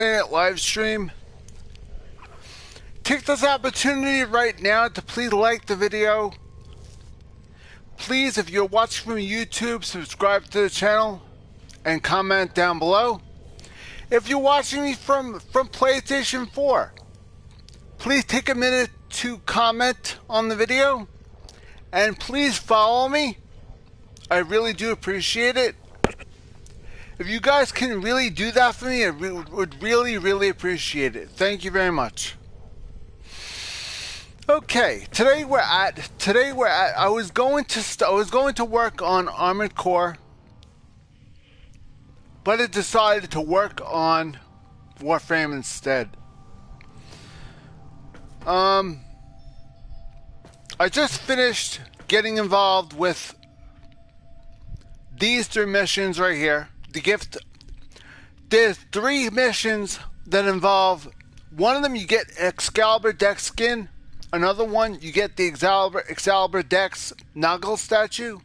live stream. Take this opportunity right now to please like the video. Please, if you're watching from YouTube, subscribe to the channel and comment down below. If you're watching me from PlayStation 4, please take a minute to comment on the video and please follow me. I really do appreciate it. If you guys can really do that for me, I would really appreciate it. Thank you very much. Okay, today we're at. I was going to work on Armored Core, but I decided to work on Warframe instead. I just finished getting involved with these 3 missions right here. The gift. There's 3 missions that involve. One of them you get Excalibur Dex skin. Another one you get the Excalibur Dex Noggle statue.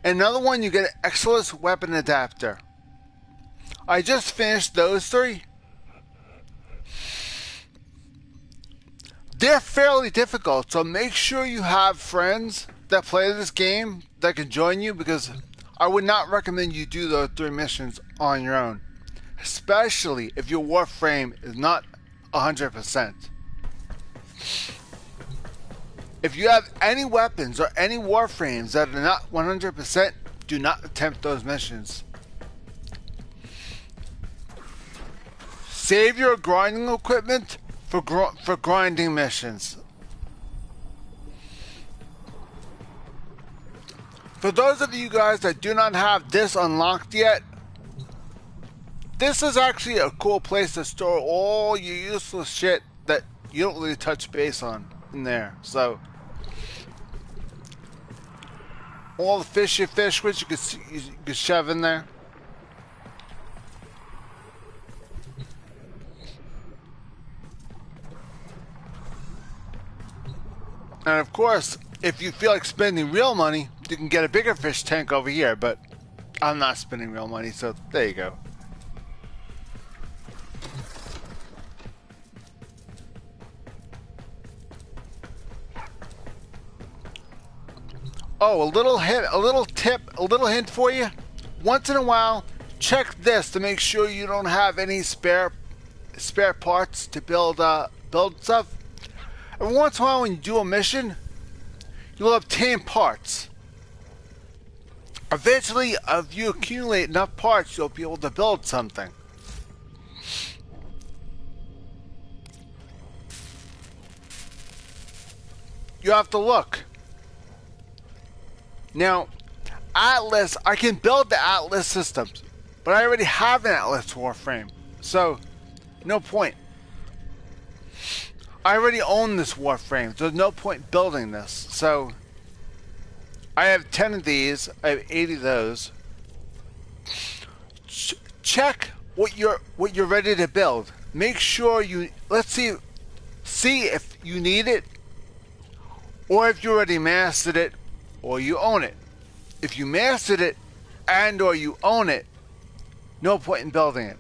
Another one you get an Exilus weapon adapter. I just finished those 3. They're fairly difficult, so make sure you have friends that play this game that can join you, because I would not recommend you do those 3 missions on your own, especially if your Warframe is not 100%. If you have any weapons or any Warframes that are not 100%, do not attempt those missions. Save your grinding equipment for grinding missions. For those of you guys that do not have this unlocked yet, this is actually a cool place to store all your useless shit that you don't really touch base on in there. So, all the fish you fish with, you can shove in there. And of course, if you feel like spending real money, you can get a bigger fish tank over here, but I'm not spending real money, so there you go. Oh, a little hint for you. Once in a while, check this to make sure you don't have any spare parts to build stuff. Every once in a while, when you do a mission, you'll obtain parts. Eventually, if you accumulate enough parts, you'll be able to build something. You have to look. Now, Atlas, I can build the Atlas systems, but I already have an Atlas Warframe, so no point. I already own this Warframe, so there's no point building this. So I have 10 of these, I have 80 of those. Check what you're ready to build. Make sure you see if you need it, or if you already mastered it, or you own it. If you mastered it and or you own it, no point in building it.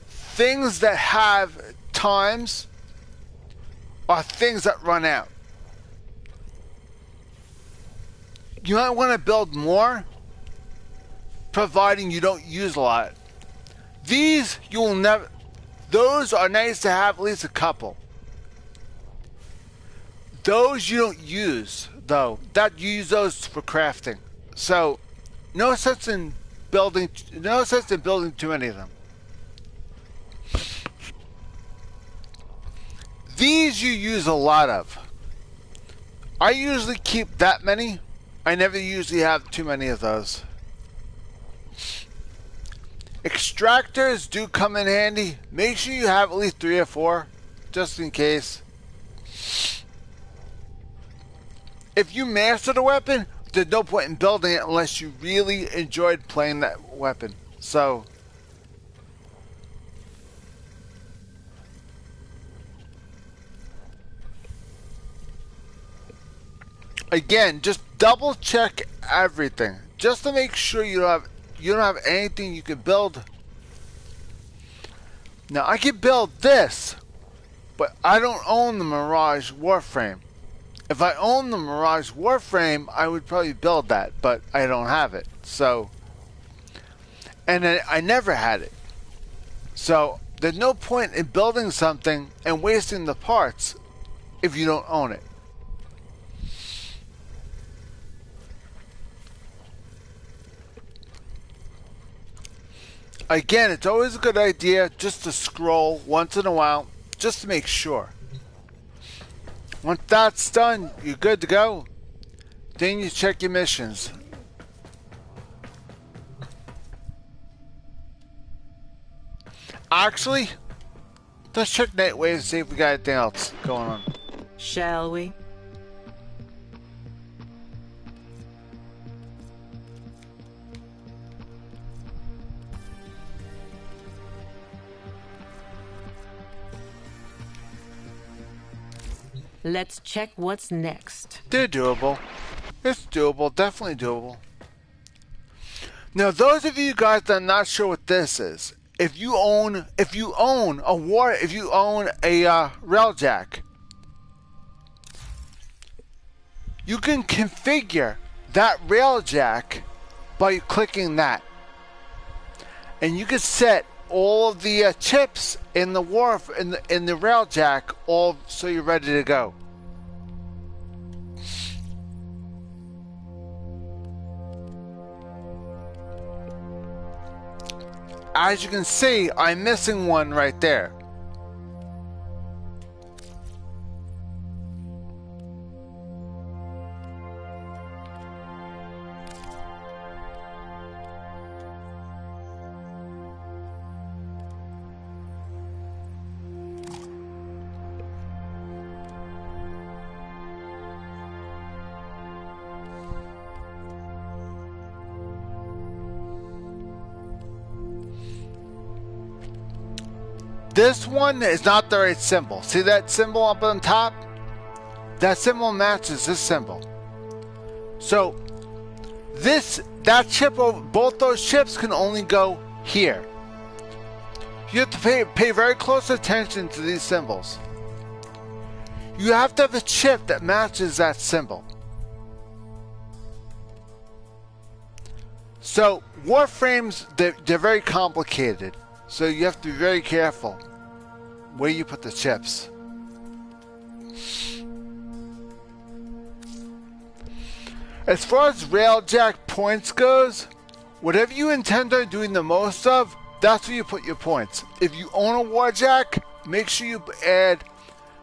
Things that have times are things that run out. You might want to build more, providing you don't use a lot. These you will never. Those are nice to have at least a couple. Those you don't use, though. That you use those for crafting. So, no sense in building too many of them. These you use a lot of. I usually keep that many. I never usually have too many of those. Extractors do come in handy. Make sure you have at least 3 or 4, just in case. If you master the weapon, there's no point in building it unless you really enjoyed playing that weapon. So, again, just double check everything, just to make sure you don't have anything you can build Now I can build this, but I don't own the Mirage Warframe. If I owned the Mirage Warframe, I would probably build that, but I don't have it. So, and I never had it. So there's no point in building something and wasting the parts if you don't own it. Again, it's always a good idea just to scroll once in a while, just to make sure. Once that's done, you're good to go. Then you check your missions. Actually, let's check Nightwave and see if we got anything else going on. Shall we? Let's check what's next. They're doable. It's doable, definitely doable. Now, those of you guys that are not sure what this is, if you own a railjack, you can configure that railjack by clicking that, and you can set all of the chips in the railjack all so you're ready to go. As you can see, I'm missing one right there. This one is not the right symbol. See that symbol up on top? That symbol matches this symbol. So that chip, both those chips can only go here. You have to pay very close attention to these symbols. You have to have a chip that matches that symbol. So Warframes, they're very complicated. So you have to be very careful where you put the chips. As far as railjack points goes, whatever you intend on doing the most of, that's where you put your points. If you own a warjack, make sure you add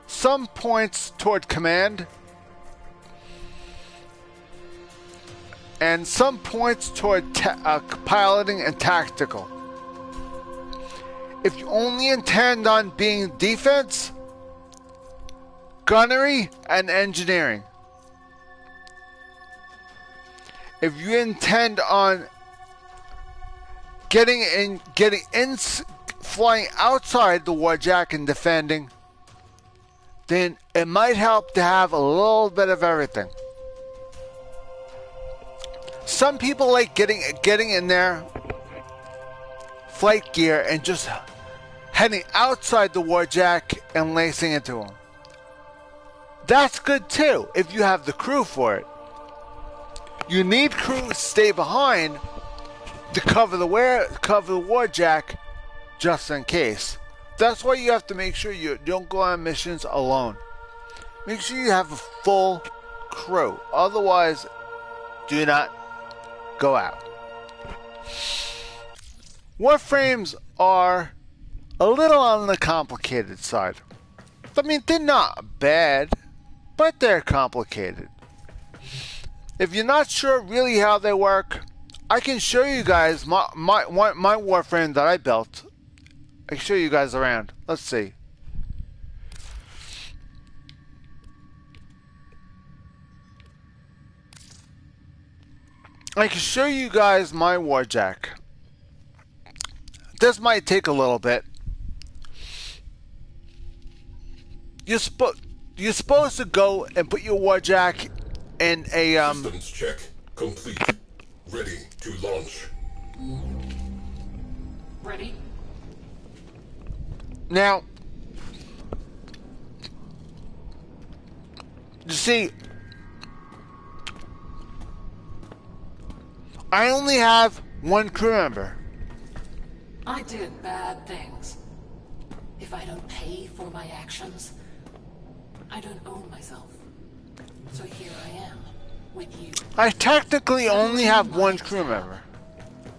some points toward command and some points toward piloting and tactical. If you only intend on being defense, gunnery, and engineering. If you intend on getting in, flying outside the warjack and defending, then it might help to have a little bit of everything. Some people like getting in their flight gear and just heading outside the warjack and lacing into them. That's good too, if you have the crew for it. You need crew to stay behind to cover the warjack just in case. That's why you have to make sure you don't go on missions alone. Make sure you have a full crew. Otherwise, do not go out. Warframes are a little on the complicated side. I mean, they're not bad, but they're complicated. If you're not sure really how they work, I can show you guys my Warframe that I built. I can show you guys around. Let's see. I can show you guys my warjack. This might take a little bit. You're supposed to go and put your warjack in a Systems check complete. Ready to launch. Ready? Now, you see, I only have one crew member. I did bad things. If I don't pay for my actions, I don't own myself. So here I am, with you. I technically only have one crew member.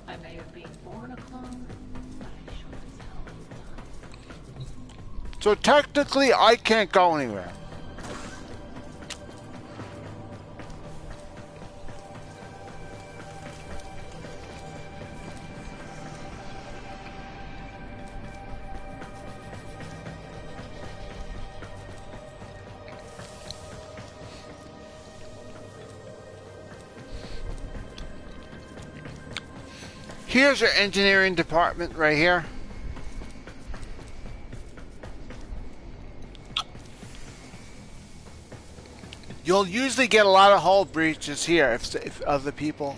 I may have been born a clone, but I sure as hell ain't done. So technically, I can't go anywhere. Here's your engineering department right here. You'll usually get a lot of hull breaches here if other people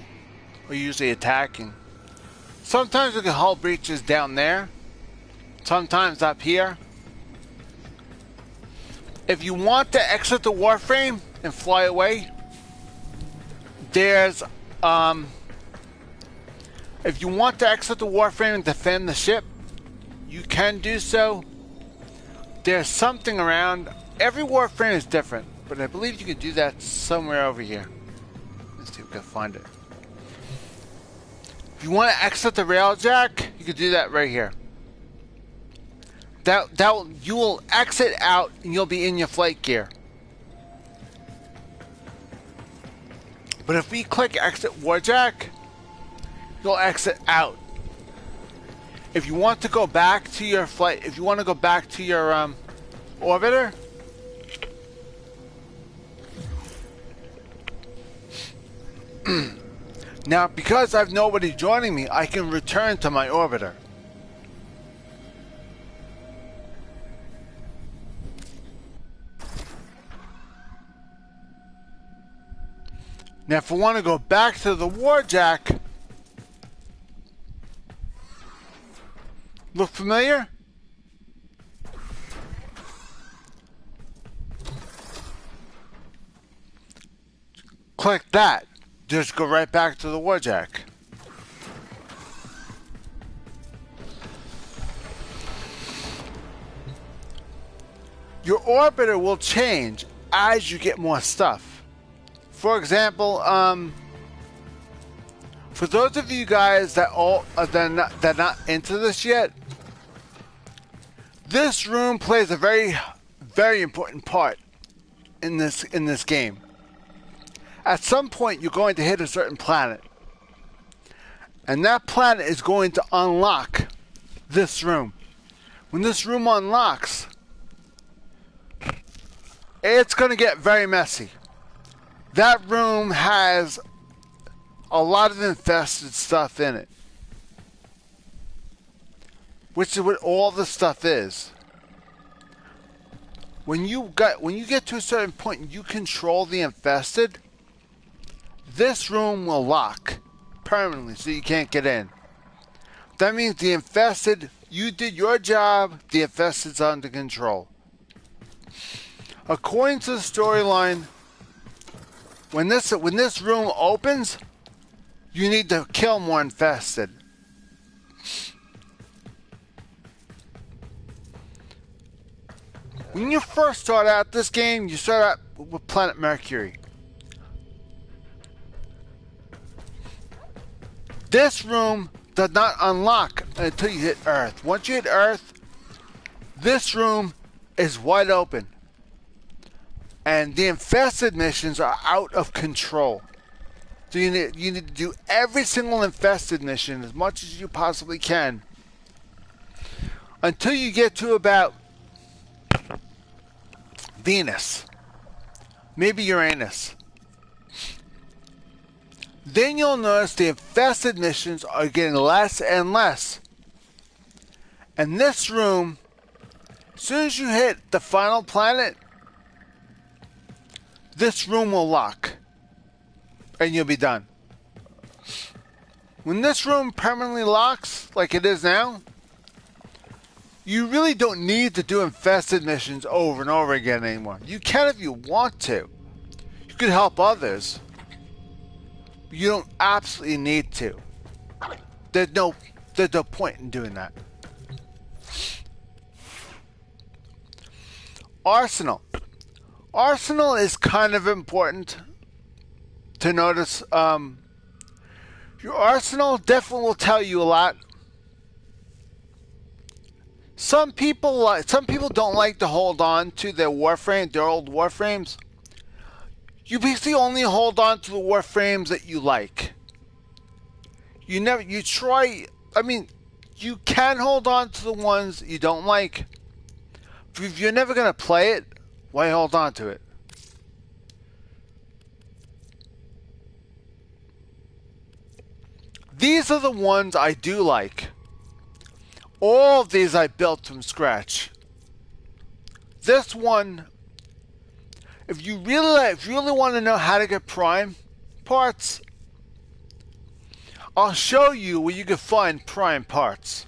are usually attacking. Sometimes we get hull breaches down there. Sometimes up here. If you want to exit the Warframe and fly away, there's if you want to exit the Warframe and defend the ship, you can do so. There's something around. Every Warframe is different, but I believe you can do that somewhere over here. Let's see if we can find it. If you want to exit the railjack, you can do that right here. You will exit out and you'll be in your flight gear. But if we click exit warjack, you'll exit out. If you want to go back to your flight, if you want to go back to your orbiter, now because I've nobody joining me, I can return to my orbiter. Now if I want to go back to the warjack, look familiar? Click that. Just go right back to the warjack. Your orbiter will change as you get more stuff. For example, for those of you guys that they're not into this yet, this room plays a very, very important part in this game. At some point, you're going to hit a certain planet, and that planet is going to unlock this room. When this room unlocks, it's going to get very messy. That room has a lot of infested stuff in it, which is what all the stuff is. When you get to a certain point and you control the infested, this room will lock permanently so you can't get in. That means the infested, you did your job, the infested's under control. According to the storyline, when this room opens, you need to kill more infested. When you first start out this game, you start out with planet Mercury. This room does not unlock until you hit Earth. Once you hit Earth, this room is wide open. And the infested missions are out of control. So you need to do every single infested mission as much as you possibly can until you get to about Venus, maybe Uranus. Then you'll notice the infested missions are getting less and less. And this room, as soon as you hit the final planet, this room will lock. And you'll be done. When this room permanently locks, like it is now, You really don't need to do infested missions over and over again anymore. You can if you want to. You could help others. You don't absolutely need to. There's no point in doing that. Arsenal. Arsenal is kind of important to notice. Your arsenal definitely will tell you a lot. Some people don't like to hold on to their Warframe, their old Warframes. You basically only hold on to the Warframes that you like. You can hold on to the ones you don't like. But if you're never going to play it, why hold on to it? These are the ones I do like. All of these I built from scratch. This one, if you really want to know how to get Prime parts, I'll show you where you can find Prime parts.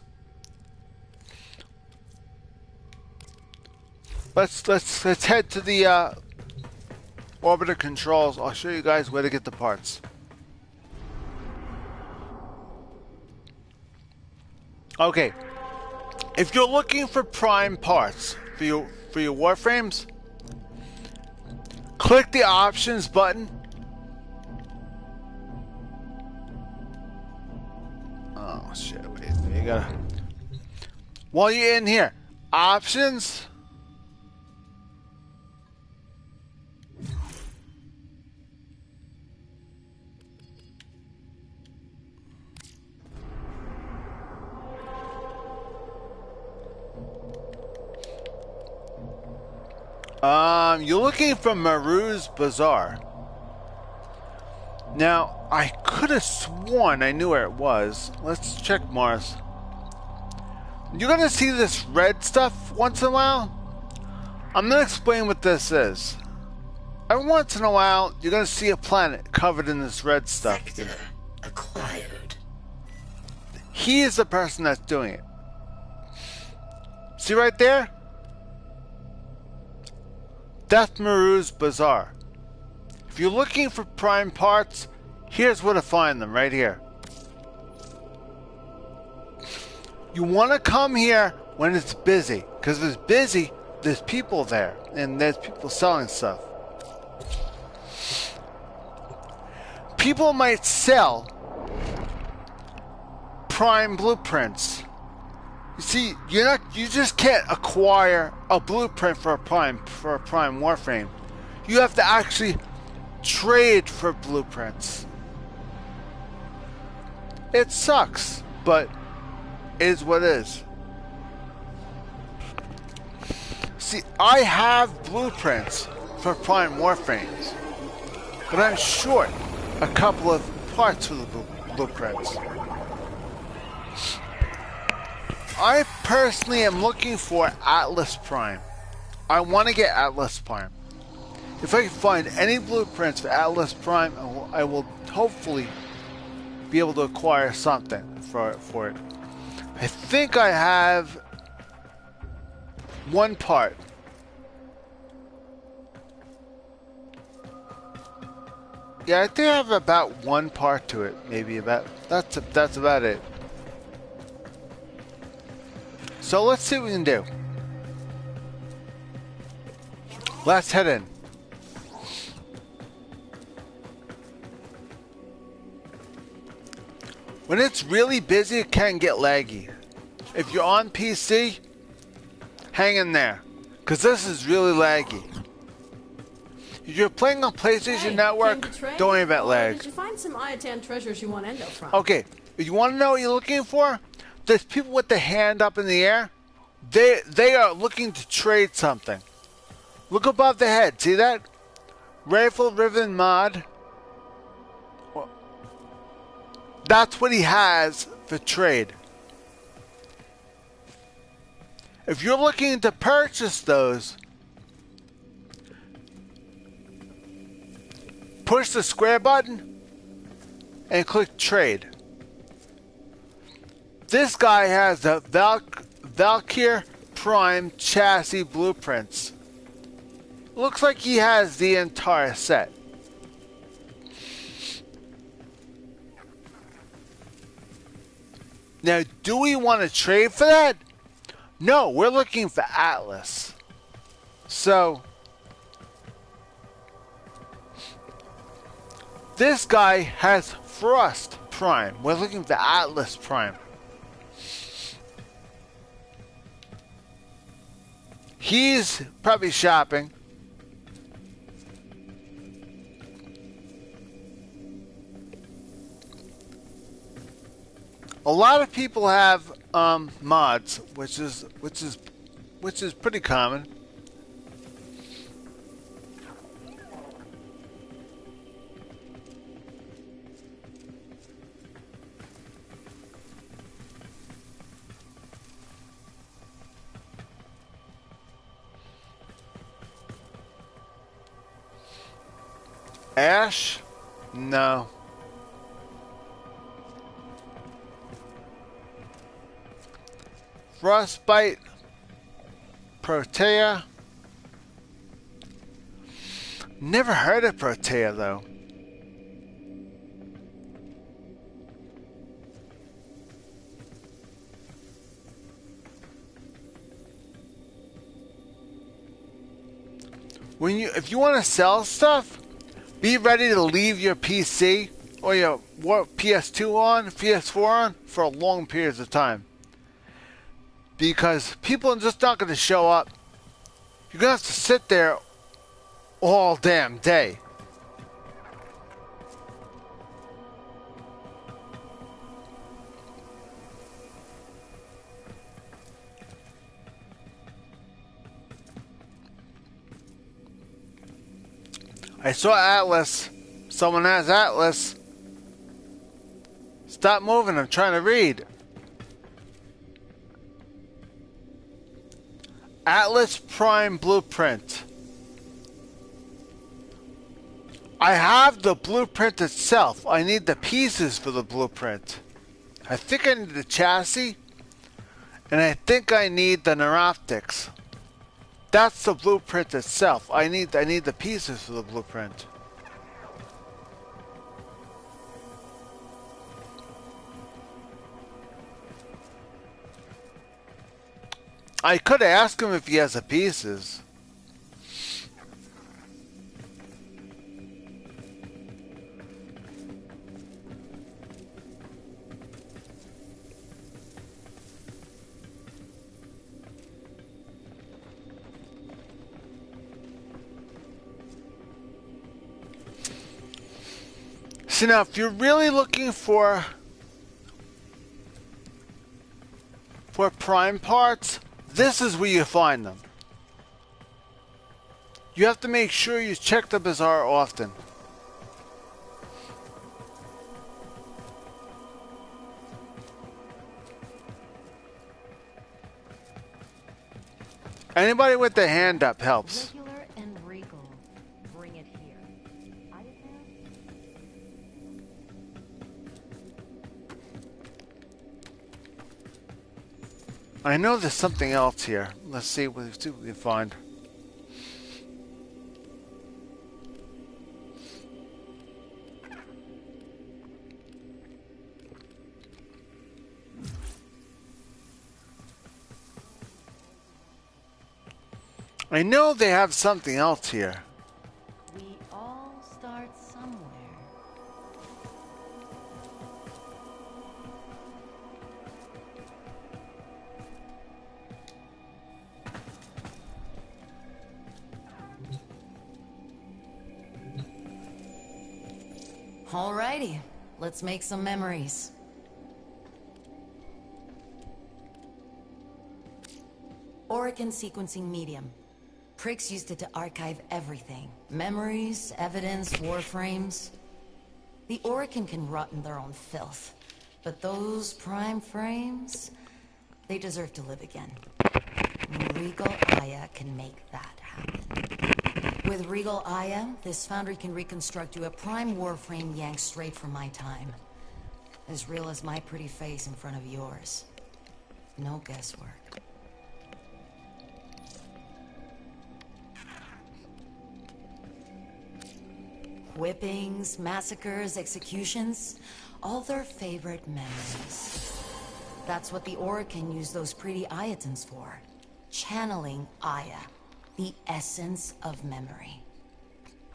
Let's head to the orbiter controls. I'll show you guys where to get the parts. Okay. If you're looking for Prime parts for your Warframes, click the options button. Oh shit, wait, you gotta... While you're in here, options. You're looking for Maru's Bazaar. Now, I could have sworn I knew where it was. Let's check Mars. You're gonna see this red stuff once in a while. I'm gonna explain what this is. Every once in a while, you're gonna see a planet covered in this red stuff. Sector acquired. He is the person that's doing it. See right there? That's Maru's Bazaar. If you're looking for Prime parts, here's where to find them, right here. You want to come here when it's busy, because if it's busy, there's people there, and there's people selling stuff. People might sell Prime blueprints. You see, you just can't acquire a blueprint for a Prime Warframe. You have to actually trade for blueprints. It sucks, but it is what it is. See, I have blueprints for Prime Warframes, but I'm short a couple of parts for the blueprints. I personally am looking for Atlas Prime. I want to get Atlas Prime. If I can find any blueprints for Atlas Prime, I will hopefully be able to acquire something for it. I think I have one part. Yeah, I think I have about one part to it. Maybe that's about it. So let's see what we can do. Let's head in. When it's really busy, it can get laggy. If you're on PC, hang in there, because this is really laggy. If you're playing on PlayStation Network, don't worry about lag. Did you find some Iatan treasures you want endo from? Okay, if you want to know what you're looking for, there's people with the hand up in the air. They are looking to trade something. Look above the head. See that? Rifle Riven Mod. Well, that's what he has for trade. If you're looking to purchase those, push the square button and click trade. This guy has the Valkyr Prime chassis blueprints. Looks like he has the entire set. Now, do we want to trade for that? No, we're looking for Atlas. So, this guy has Frost Prime. We're looking for Atlas Prime. He's probably shopping. A lot of people have mods, which is pretty common. Ash? No. Frostbite, Protea. Never heard of Protea though. If you want to sell stuff, be ready to leave your PC or your PS2 on, PS4 on for long periods of time. Because people are just not going to show up. You're going to have to sit there all damn day. I saw Atlas. Someone has Atlas. Stop moving, I'm trying to read. Atlas Prime Blueprint. I have the blueprint itself. I need the pieces for the blueprint. I think I need the chassis. And I think I need the neuroptics. That's the blueprint itself. I need the pieces for the blueprint. I could ask him if he has the pieces. See, now if you're really looking for prime parts, this is where you find them. You have to make sure you check the bazaar often. Anybody with their hand up helps. Regular and regal. Bring it here. I know there's something else here. Let's see what we can find. I know they have something else here. We all start somewhere. Alrighty, let's make some memories. Orokin sequencing medium. Pricks used it to archive everything. Memories, evidence, warframes. The Orokin can rot in their own filth. But those prime frames, they deserve to live again. Regal Aya can make that happen. With Regal Aya, this foundry can reconstruct you a prime warframe yanked straight from my time. As real as my pretty face in front of yours. No guesswork. Whippings, massacres, executions, all their favorite memories. That's what the Orokin used those pretty Ayatons for. Channeling Aya, the essence of memory.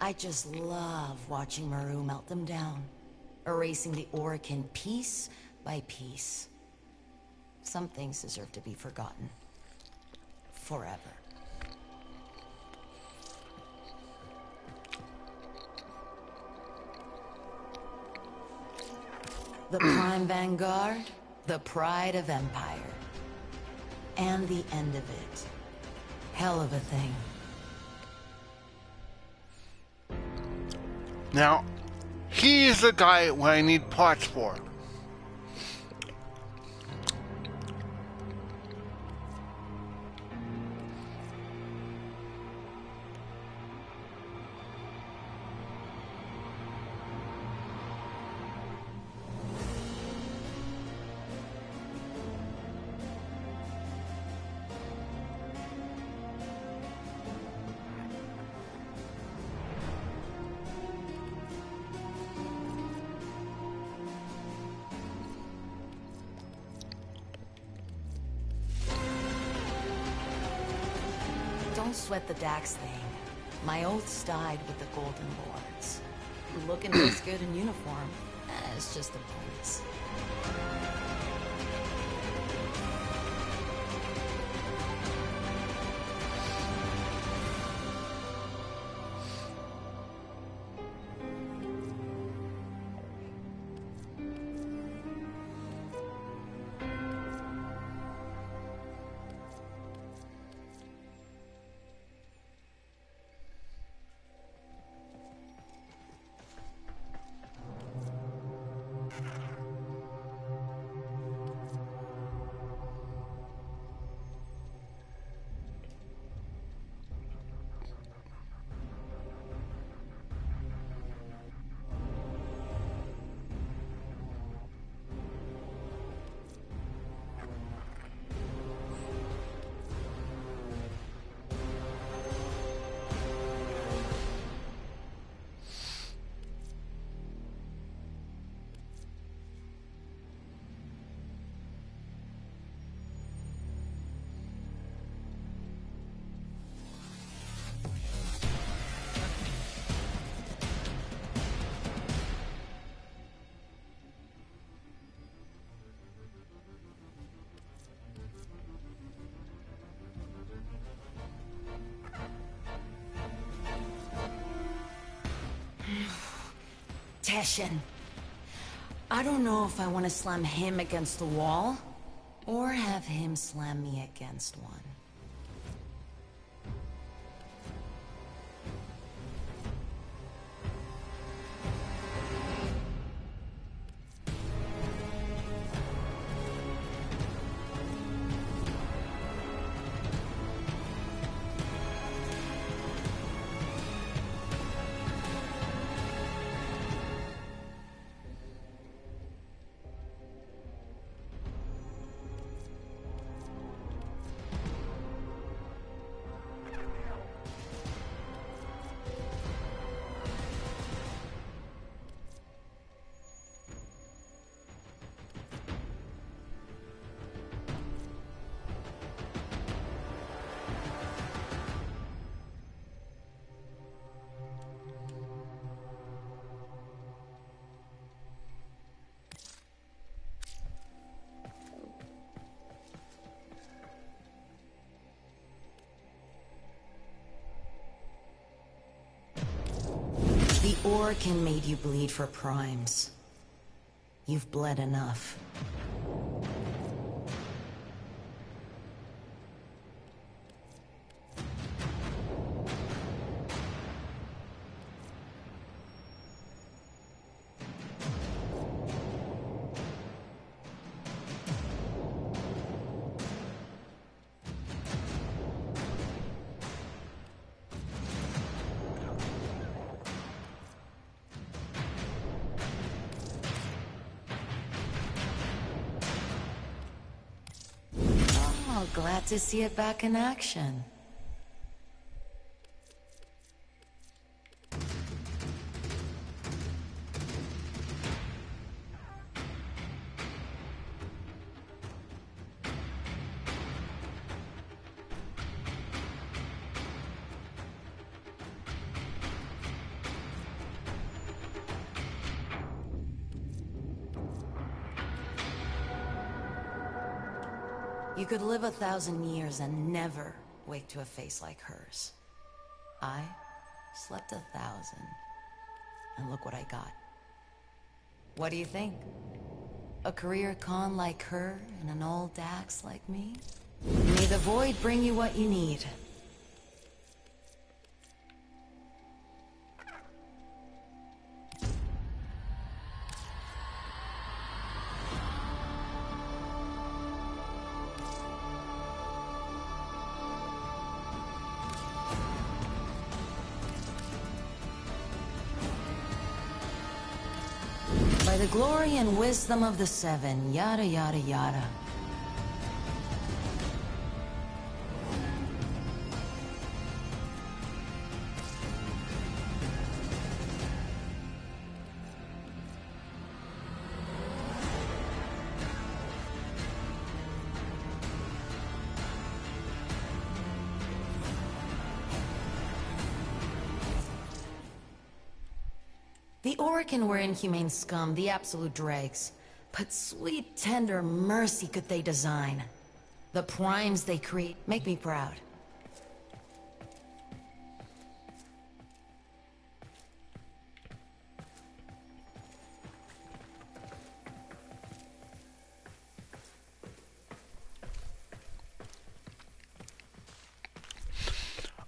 I just love watching Maru melt them down, erasing the Orokin piece by piece. Some things deserve to be forgotten. Forever. The Prime Vanguard, the pride of Empire. And the end of it. Hell of a thing. Now, he is the guy when I need parts for. Don't sweat the Dax thing. My oaths died with the Golden Lords. Looking this good in uniform, it's just a bonus. Teshin. I don't know if I want to slam him against the wall, or have him slam me against one. The Orokin made you bleed for primes. You've bled enough. Glad to see it back in action. You could live 1,000 years and never wake to a face like hers. I slept 1,000, and look what I got. What do you think? A career con like her and an old Dax like me? May the void bring you what you need. By the glory and wisdom of the Seven, yada yada yada. The Orokin were inhumane scum, the absolute dregs. But sweet, tender mercy could they design. The primes they create make me proud.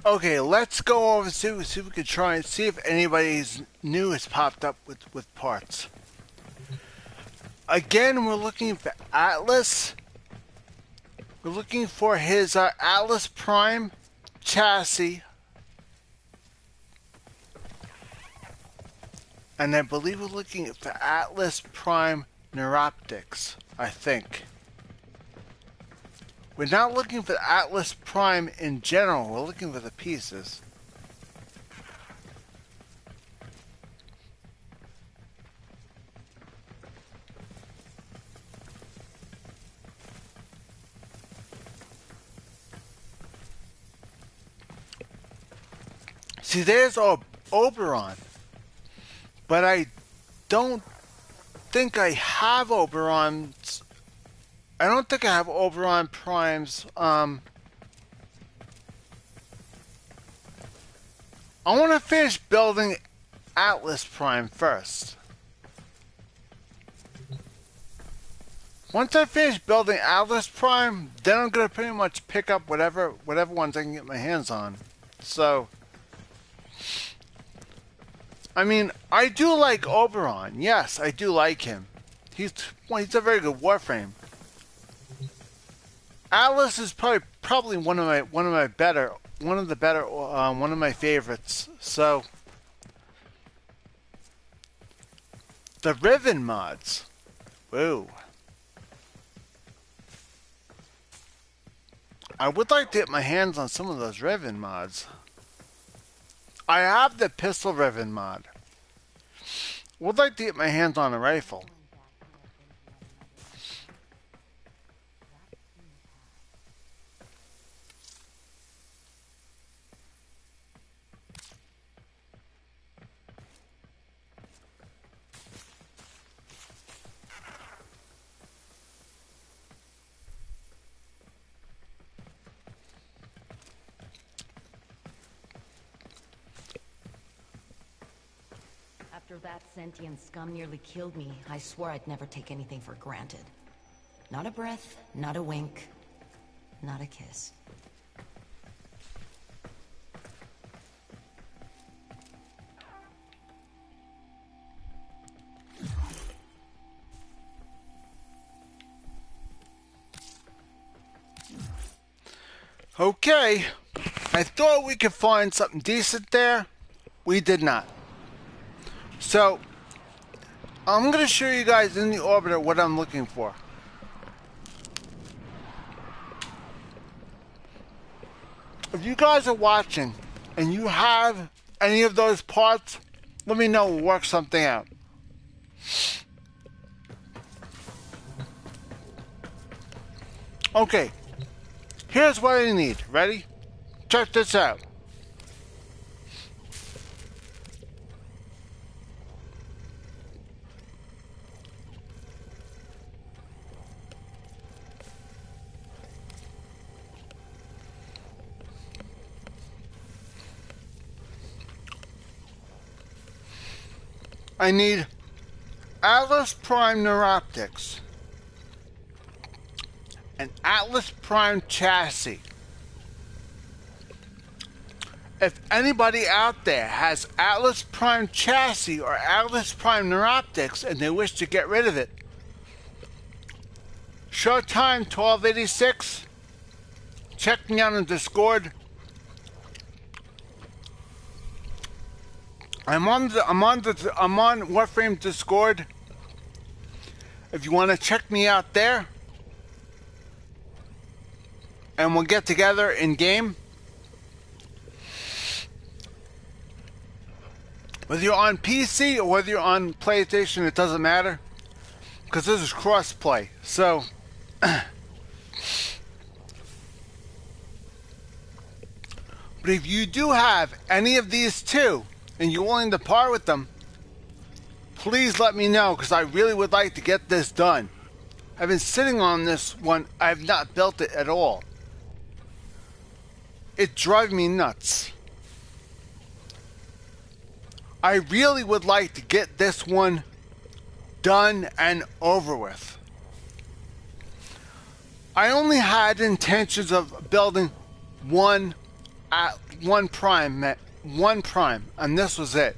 Okay, let's go over see if we can try and see if anybody's new has popped up with parts. Again, we're looking for Atlas. We're looking for his Atlas Prime chassis. And I believe we're looking for Atlas Prime neuroptics, I think. We're not looking for Atlas Prime in general, we're looking for the pieces. See, there's Oberon, but I don't think I have Oberon's. I don't think I have Oberon Primes. I want to finish building Atlas Prime first. Once I finish building Atlas Prime, then I'm gonna pretty much pick up whatever ones I can get my hands on. So, I mean, I do like Oberon. Yes, I do like him. He's a very good Warframe. Atlas is probably one of my favorites. So the Riven mods. Whoa. I would like to get my hands on some of those Riven mods. I have the pistol Riven mod. Would like to get my hands on a rifle. After that sentient scum nearly killed me, I swore I'd never take anything for granted. Not a breath, not a wink, not a kiss. Okay, I thought we could find something decent there. We did not. So, I'm going to show you guys in the orbiter what I'm looking for. If you guys are watching and you have any of those parts, let me know. We'll work something out. Okay, here's what I need. Ready? Check this out. I need Atlas Prime Neuroptics, an Atlas Prime chassis. If anybody out there has Atlas Prime chassis or Atlas Prime Neuroptics and they wish to get rid of it, showtime1286, check me out on Discord. I'm on Warframe Discord. If you want to check me out there, and we'll get together in game. Whether you're on PC or whether you're on PlayStation, it doesn't matter, because this is cross-play. So, but if you do have any of these two, and you're willing to part with them, please let me know, because I really would like to get this done. I've been sitting on this one. I have not built it at all. It drives me nuts. I really would like to get this one done and over with. I only had intentions of building one prime, and this was it.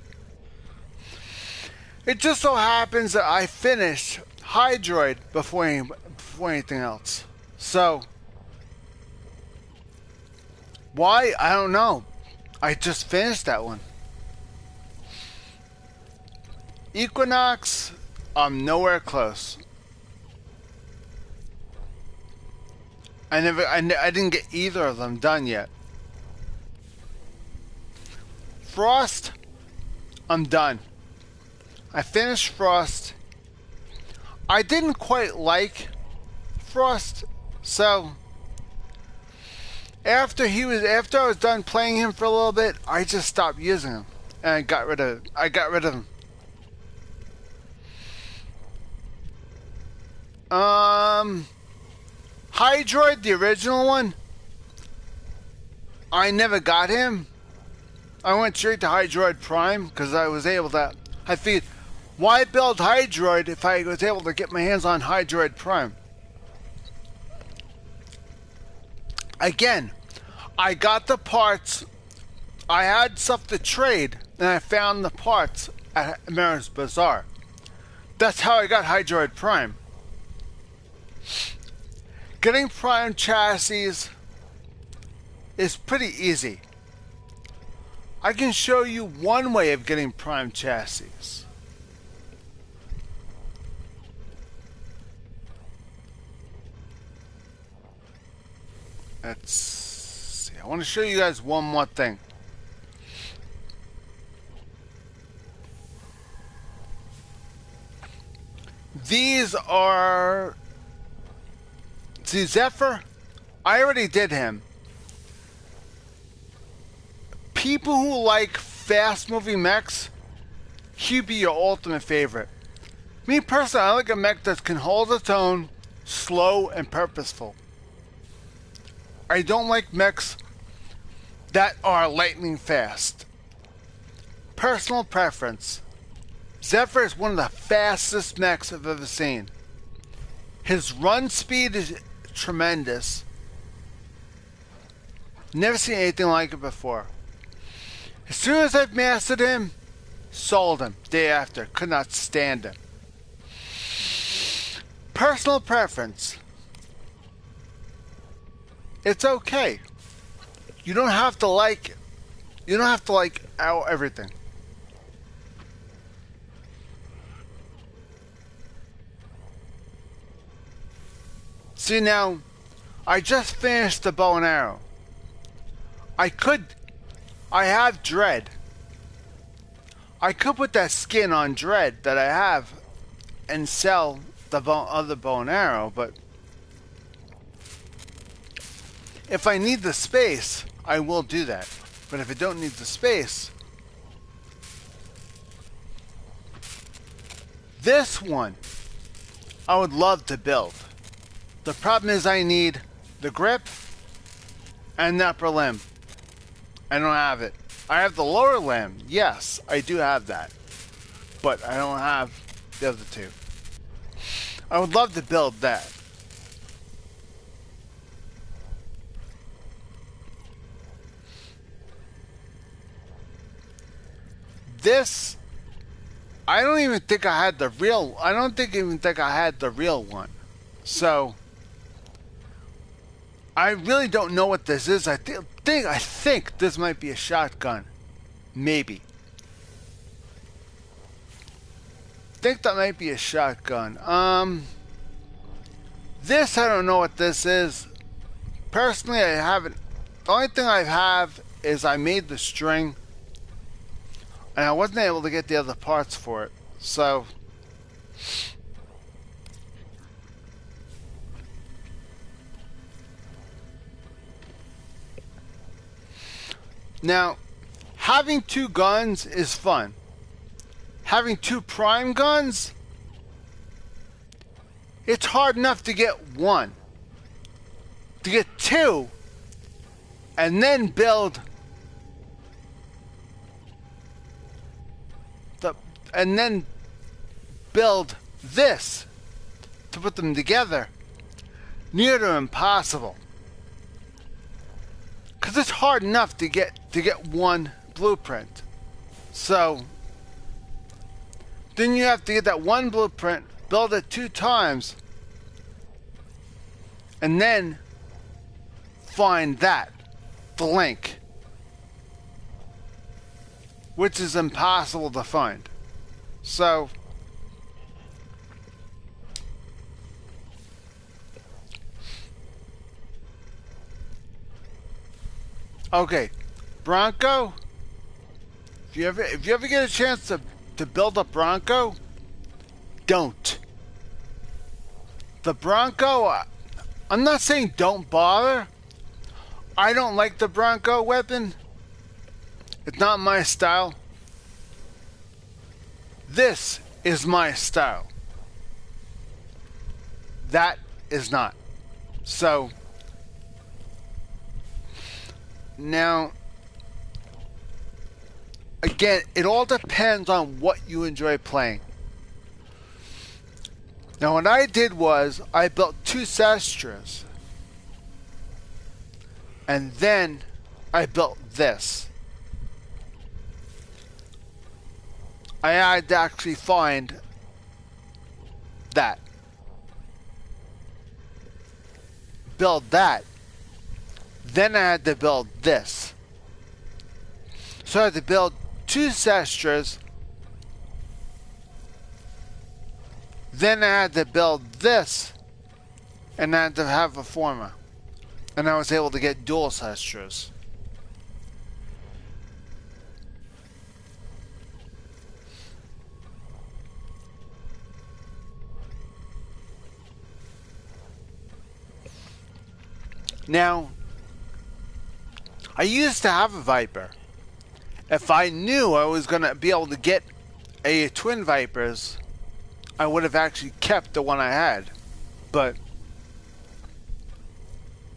It just so happens that I finished Hydroid before anything else. So, why? I don't know. I just finished that one. Equinox, I'm nowhere close. I didn't get either of them done yet. Frost, I'm done. I finished Frost. I didn't quite like Frost, so after I was done playing him for a little bit, I just stopped using him and I got rid of him. Hydroid, the original one, I never got him. I went straight to Hydroid Prime because I was able to. I figured, why build Hydroid if I was able to get my hands on Hydroid Prime? Again, I got the parts. I had stuff to trade, and I found the parts at America's Bazaar. That's how I got Hydroid Prime. Getting Prime chassis is pretty easy. I can show you one way of getting Prime chassis. Let's see. I want to show you guys one more thing. These are... See, Zephyr, I already did him. People who like fast-moving mechs, he'd be your ultimate favorite. Me personally, I like a mech that can hold its own, slow and purposeful. I don't like mechs that are lightning fast. Personal preference. Zephyr is one of the fastest mechs I've ever seen. His run speed is tremendous. Never seen anything like it before. As soon as I've mastered him, sold him. Day after. Could not stand him. Personal preference. It's okay. You don't have to like it. You don't have to like everything. See now, I just finished the bow and arrow. I have Dread. I could put that skin on Dread that I have and sell the other bow and arrow, but if I need the space, I will do that. But if I don't need the space, this one I would love to build. The problem is I need the grip and the upper limb. I don't have it. I have the lower limb. Yes, I do have that. but I don't have the other two. I would love to build that. This, I don't even think I had the real, I don't even think I had the real one. So, I really don't know what this is. I think this might be a shotgun. Maybe. Think that might be a shotgun. This, I don't know what this is. Personally, I haven't. The only thing I have is I made the string, and I wasn't able to get the other parts for it. So, now, having two guns is fun. Having two prime guns, it's hard enough to get one. To get two, and then build this to put them together, near to impossible. Because it's hard enough to get one blueprint. So then you have to get that one blueprint, build it 2 times, and then find the link, which is impossible to find. So, okay, Bronco, if you ever get a chance to build a Bronco, don't. The Bronco, I'm not saying don't bother. I don't like the Bronco weapon. It's not my style. This is my style. That is not. So, now, again, it all depends on what you enjoy playing. Now, what I did was I built 2 Sestras, and then I built this. I had to actually find that. Build that. Then I had to build this. So I had to build 2 Sestras. Then I had to build this. And I had to have a Forma. And I was able to get dual Sestras. Now, I used to have a Viper. If I knew I was going to be able to get a Twin Vipers, I would have actually kept the one I had. But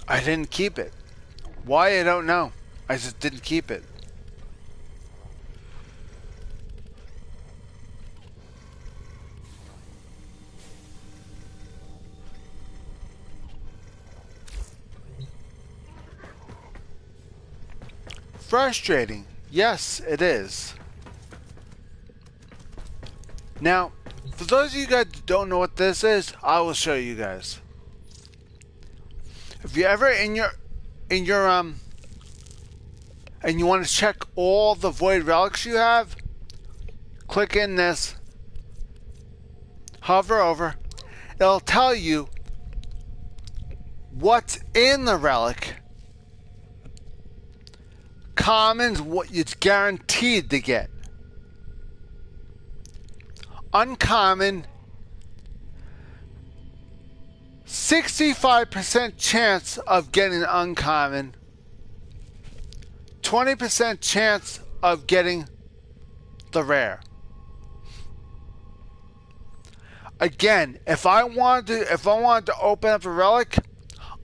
I didn't keep it. Why, I don't know. I just didn't keep it. Frustrating. Yes, it is. Now, for those of you guys who don't know what this is, I will show you guys. If you're ever in your and you want to check all the void relics you have, click in this, hover over, it'll tell you what's in the relic. Commons, what it's guaranteed to get. Uncommon, 65% chance of getting uncommon, 20% chance of getting the rare. Again, if I wanted to open up a relic,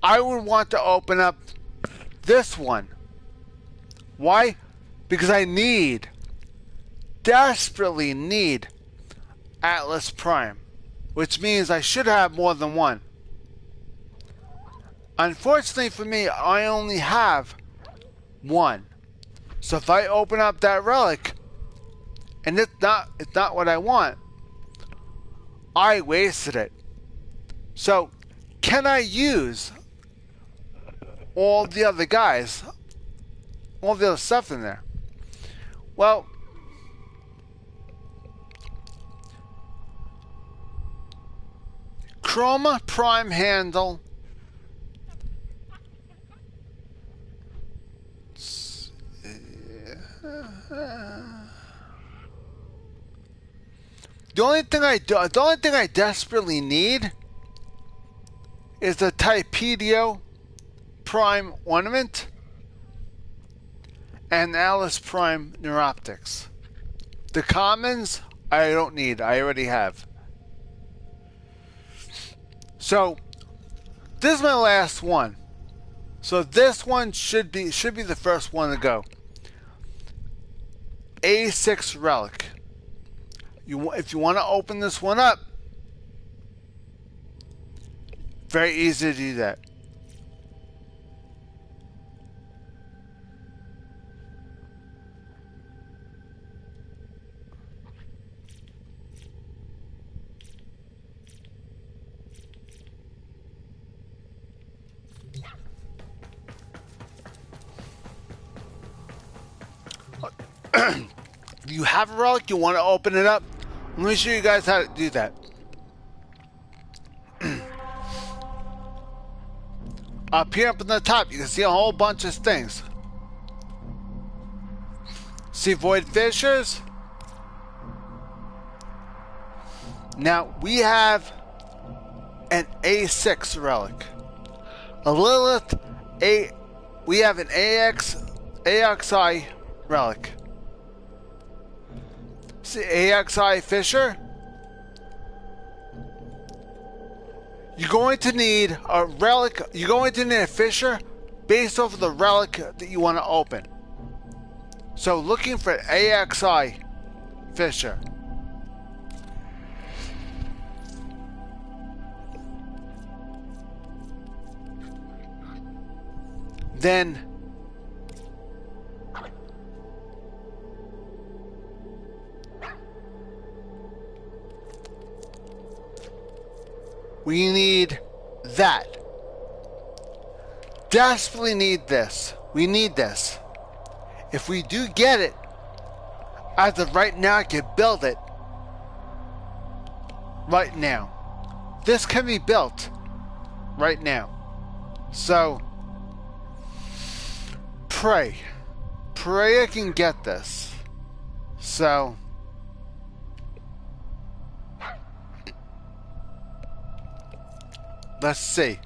I would want to open up this one. Why? Because I desperately need Atlas Prime, which means I should have more than one. Unfortunately for me, I only have one. So if I open up that relic and it's not what I want, I wasted it. So can I use all the other guys, all the other stuff in there? Well, Chroma Prime handle. The only thing I desperately need is the Typedio Prime ornament and Alice Prime Neuroptics. The commons I don't need. I already have. So this is my last one. So this one should be the first one to go. A6 relic. If you want to open this one up, very easy to do that. If you have a relic, you want to open it up, let me show you guys how to do that. Up here, up in the top, you can see a whole bunch of things. See void fissures? Now, we have an A6 relic. A Lilith, we have an AXI relic. See AXI fissure? You're going to need a relic. You're going to need a fissure based off of the relic that you want to open. So looking for AXI fissure. Then we need that. Desperately need this. We need this. If we do get it, as of right now, I can build it. Right now. This can be built. Right now. So, pray. Pray I can get this. So, let's see.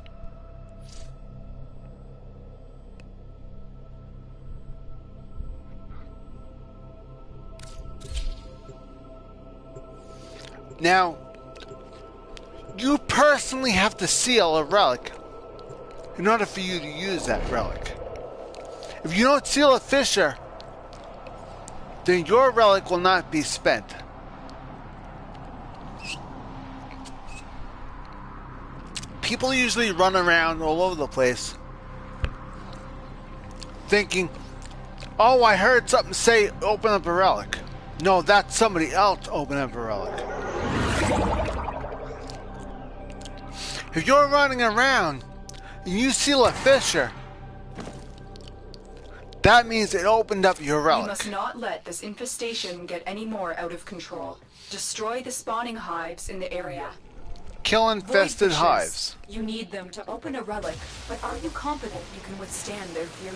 Now, you personally have to seal a relic in order for you to use that relic. If you don't seal a fissure, then your relic will not be spent. People usually run around all over the place thinking, oh, I heard something say open up a relic. No, that's somebody else open up a relic. If you're running around and you seal a fissure, that means it opened up your relic. You must not let this infestation get any more out of control. Destroy the spawning hives in the area. Kill infested hives. You need them to open a relic, but are you confident you can withstand their fury?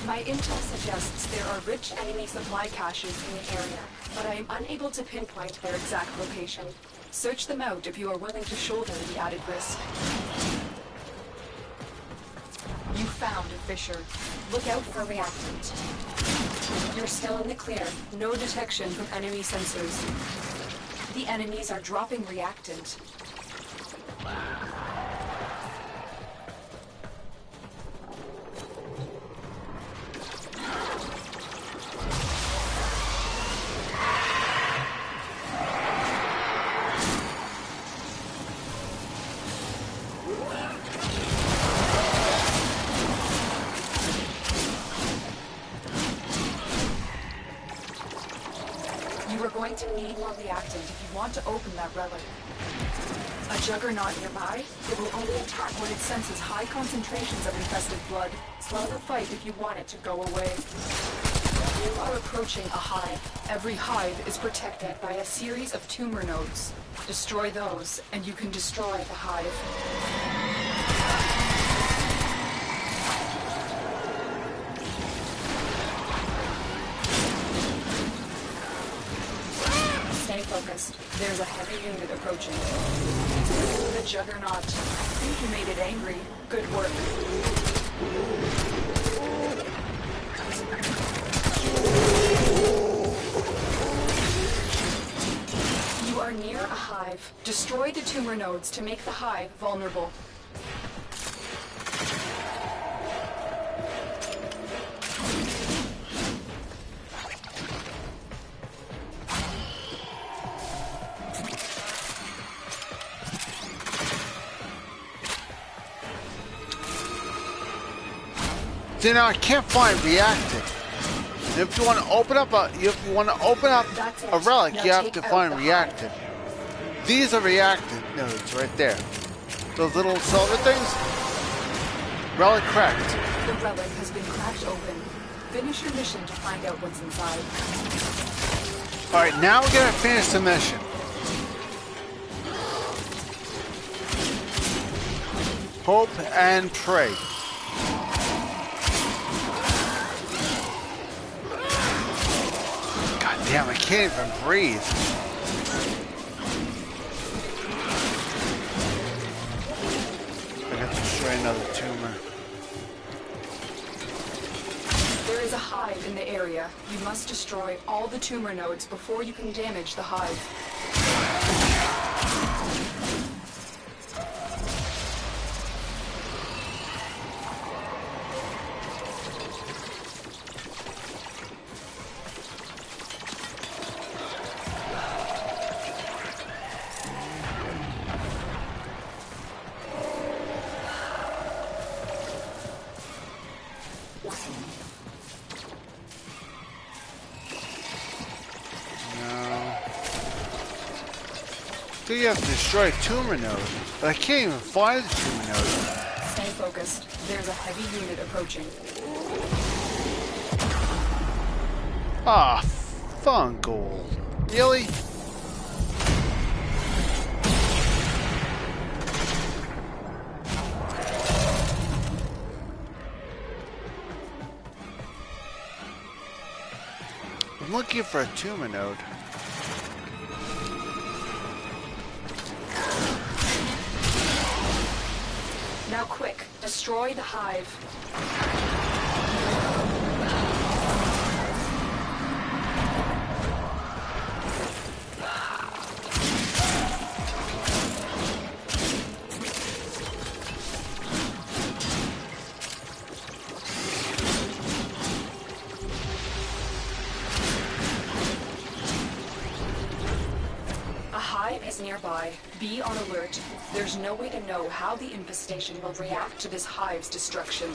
My intel suggests there are rich enemy supply caches in the area, but I am unable to pinpoint their exact location. Search them out if you are willing to shoulder the added risk. You found a fissure. Look out for reactant. You're still in the clear. No detection from enemy sensors. The enemies are dropping reactant. going to need more reactant if you want to open that relic. A juggernaut nearby? It will only attack when it senses high concentrations of infested blood. Slow the fight if you want it to go away. You are approaching a hive. Every hive is protected by a series of tumor nodes. Destroy those, and you can destroy the hive. Stay focused. There's a heavy unit approaching. The juggernaut. I think you made it angry. Good work. You are near a hive. Destroy the tumor nodes to make the hive vulnerable. See, now I can't find reactant. If you want to open up a relic, you have to find reactant. These are reactant nodes right there. Those little silver things. Relic cracked. The relic has been cracked open. Finish your mission to find out what's inside. Alright, now we're gonna finish the mission. Hope and pray. God damn, I can't even breathe. I got to destroy another tumor. There is a hive in the area. You must destroy all the tumor nodes before you can damage the hive. So you have to destroy a tumor node, but I can't even find the tumor node. Stay focused. There's a heavy unit approaching. Ah, fungal. Really? I'm looking for a tumor node. Now quick, destroy the hive. A hive is nearby. Be on alert. There's no way to know how the infestation will react to this hive's destruction.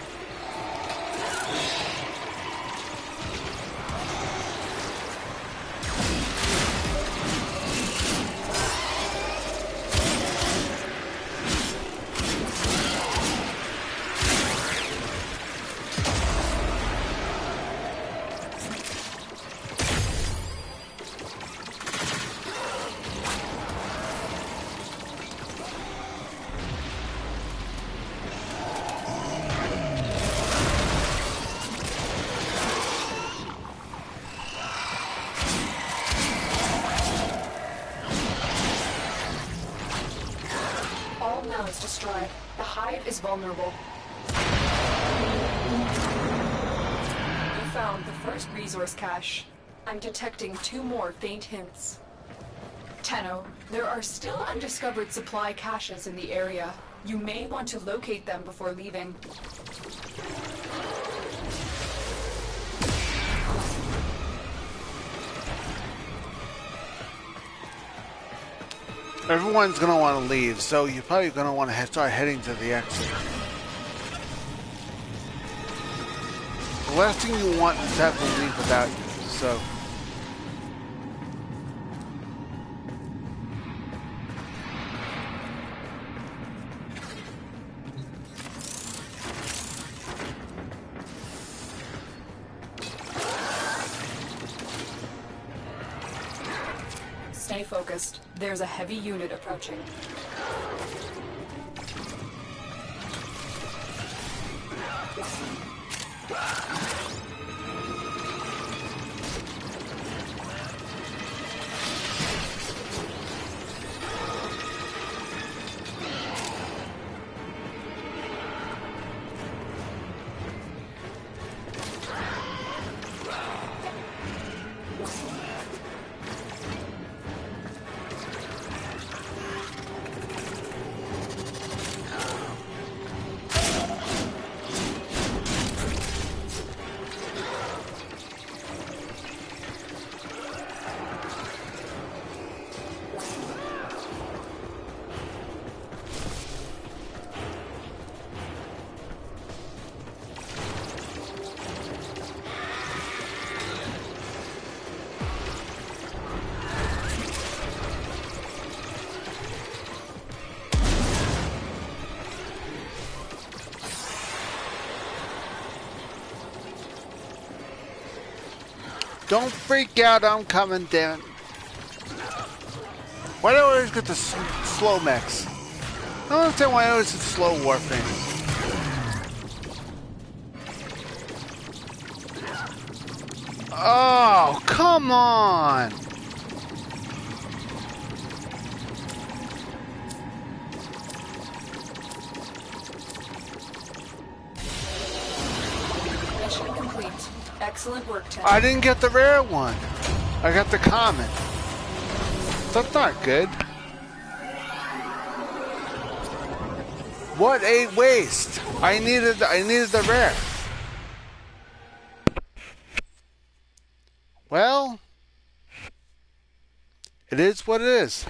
All nodes destroyed. The hive is vulnerable. You found the first resource cache. I'm detecting 2 more faint hints. Tenno, there are still undiscovered supply caches in the area. You may want to locate them before leaving. Everyone's gonna want to leave, so you're probably gonna want to start heading to the exit. The last thing you want is to have to leave without you, so... Stay focused. There's a heavy unit approaching. Don't freak out, I'm coming down. Why do I always get the slow mechs? I don't understand why I always get slow Warframe. Oh, come on! Mission complete. Excellent work, Ted. I didn't get the rare one. I got the common. That's not good. What a waste! I needed the rare. Well, it is what it is.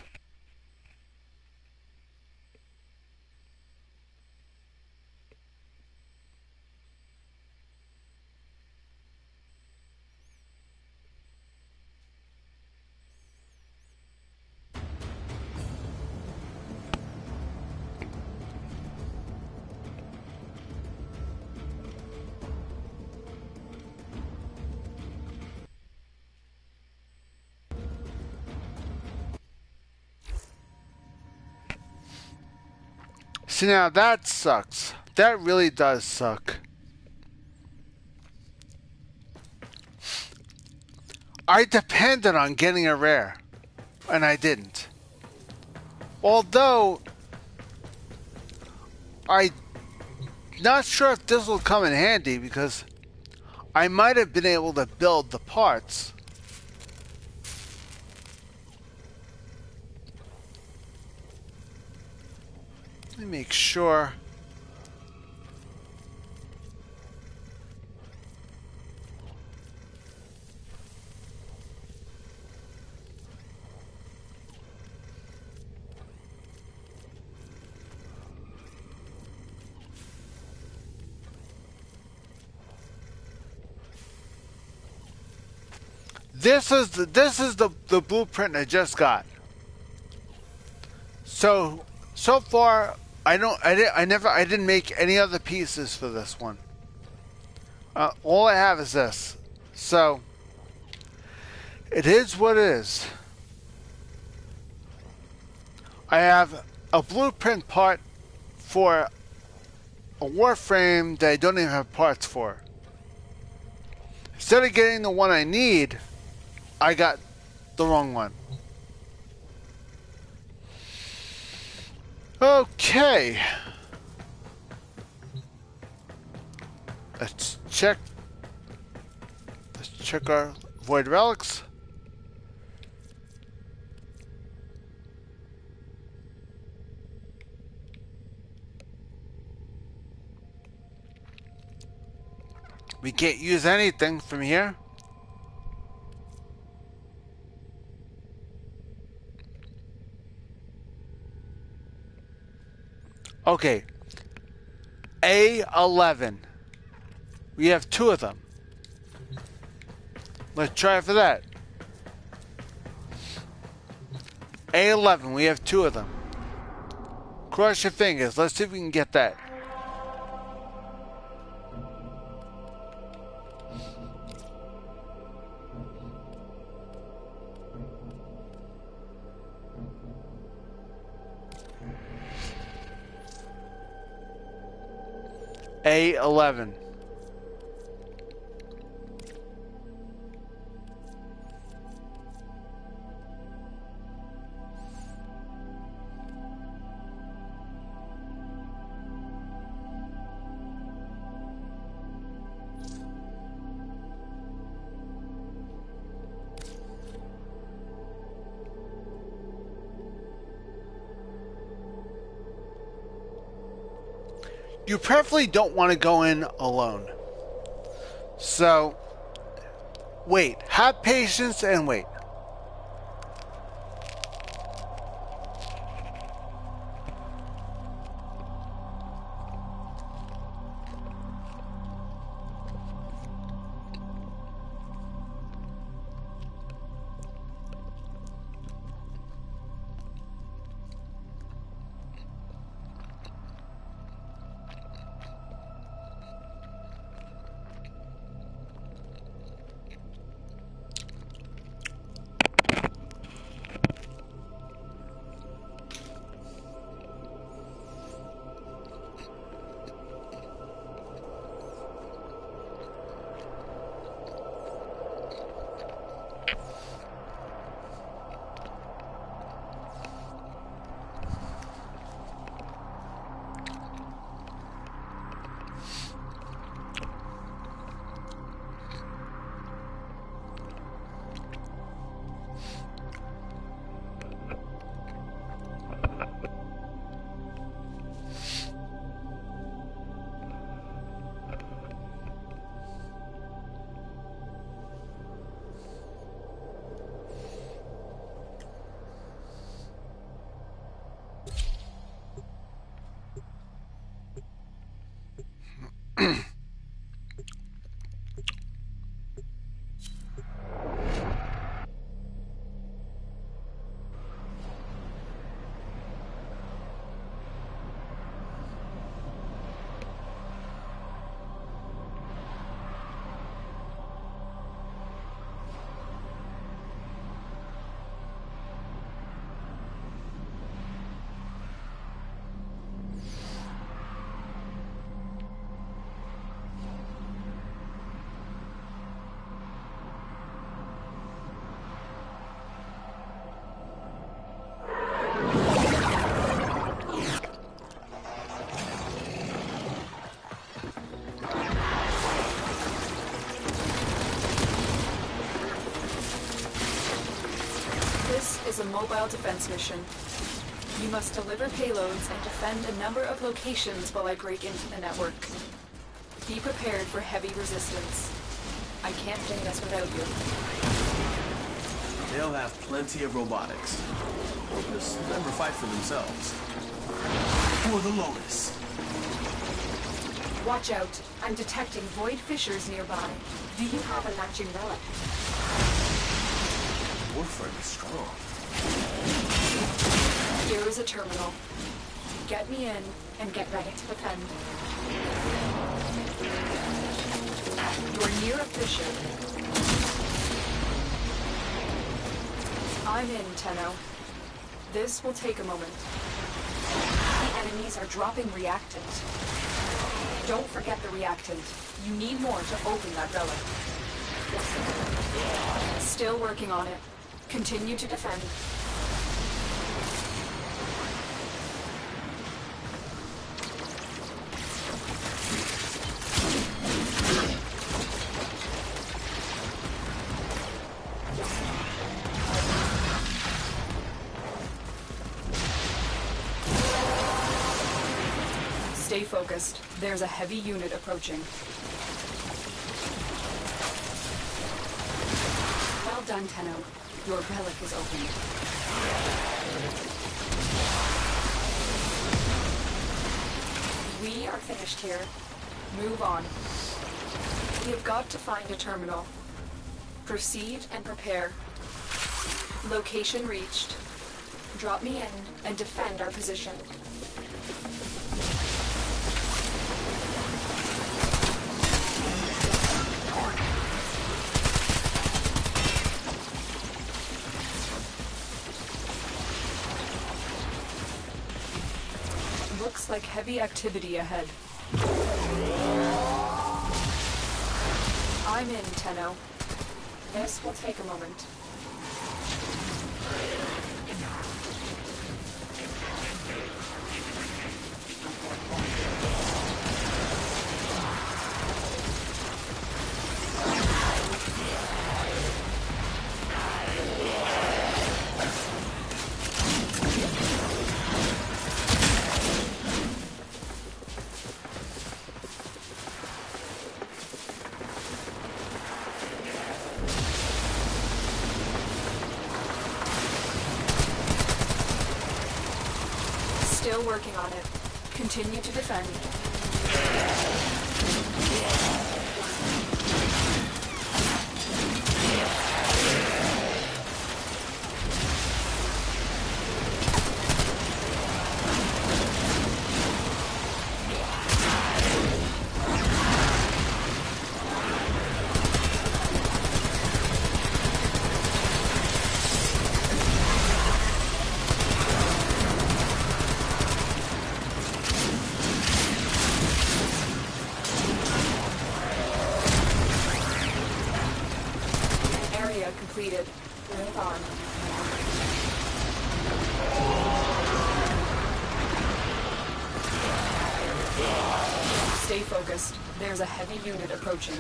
See, now that sucks. That really does suck. I depended on getting a rare, and I didn't. Although, I'm not sure if this will come in handy because I might have been able to build the parts. Let me make sure. This is the blueprint I just got. So far I didn't make any other pieces for this one. All I have is this. So it is what it is. I have a blueprint part for a Warframe that I don't even have parts for. Instead of getting the one I need, I got the wrong one. Okay. Let's check our void relics. We can't use anything from here. Okay. A11. We have 2 of them. Let's try for that. A11. We have 2 of them. Cross your fingers. Let's see if we can get that. A11. You preferably don't want to go in alone. So, wait. Have patience and wait. Is a mobile defense mission. You must deliver payloads and defend a number of locations while I break into the network. Be prepared for heavy resistance. I can't do this without you. They'll have plenty of robotics. Just never fight for themselves. For the Lotus. Watch out. I'm detecting void fissures nearby. Do you have a matching relic? Warframe is strong. Here is a terminal. Get me in and get ready to defend. You're near a fissure. I'm in, Tenno. This will take a moment. The enemies are dropping reactant. Don't forget the reactant. You need more to open that relic. Still working on it. Continue to defend. Stay focused. There's a heavy unit approaching. Well done, Tenno. Your relic is open. We are finished here. Move on. We have got to find a terminal. Proceed and prepare. Location reached. Drop me in and defend our position. Looks like heavy activity ahead. I'm in, Tenno. This will take a moment. Still working on it. Continue to defend. Completed. Move on. Stay focused. There's a heavy unit approaching.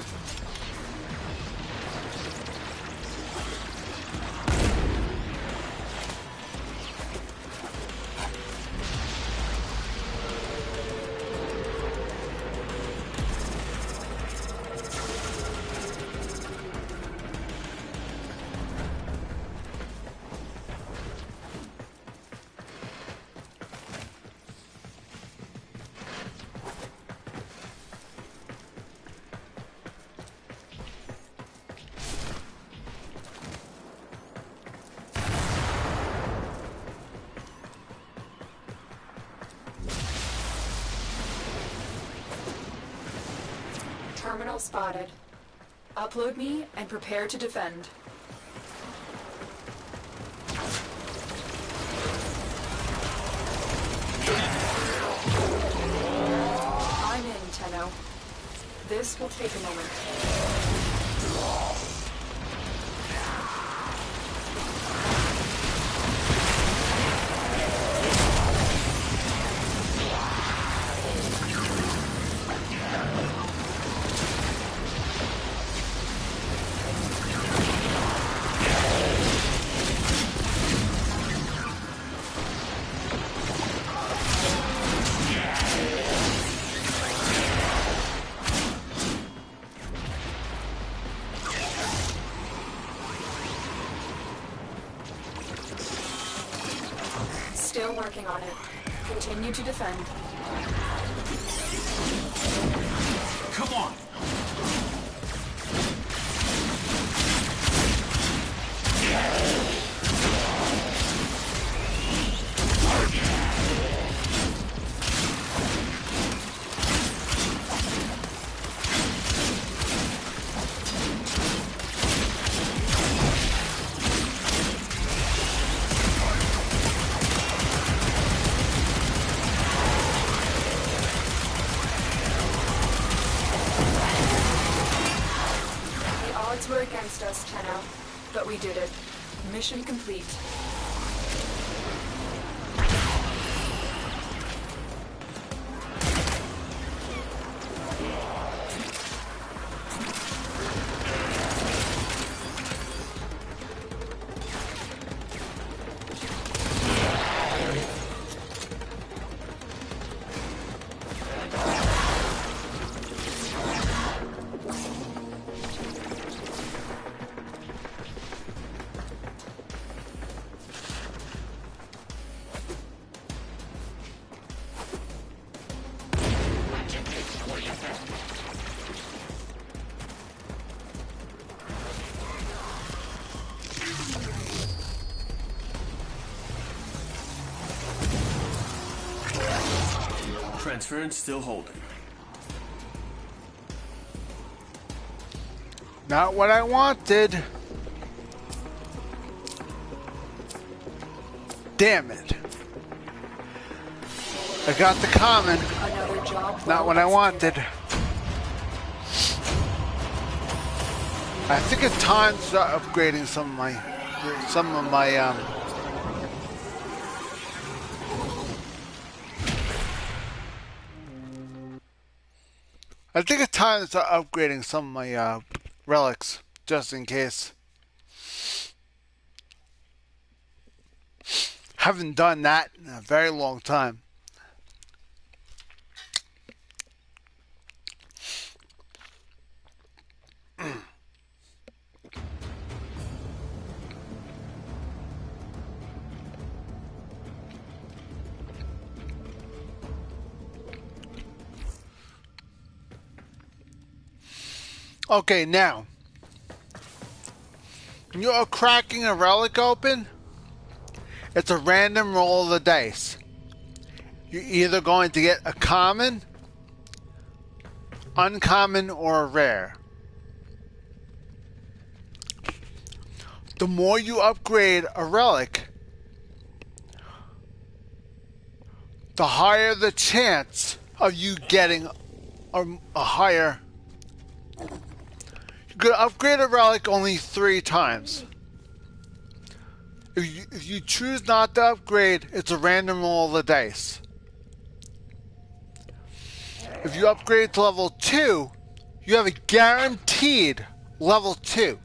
Terminal spotted. Upload me and prepare to defend. I'm in, Tenno. This will take a moment. Still working on it. Continue to defend. Come on! Were against us, Tenno, but we did it. Mission complete. Transference still holding. Not what I wanted. Damn it. I got the common. Another job. Not what I wanted. I think it's time to start upgrading some of my I think it's time to start upgrading some of my relics, just in case. Haven't done that in a very long time. Okay, now, when you're cracking a relic open, it's a random roll of the dice. You're either going to get a common, uncommon, or a rare. The more you upgrade a relic, the higher the chance of you getting a higher. You can upgrade a relic only 3 times. If you choose not to upgrade, it's a random roll of the dice. If you upgrade to level 2, you have a guaranteed level 2.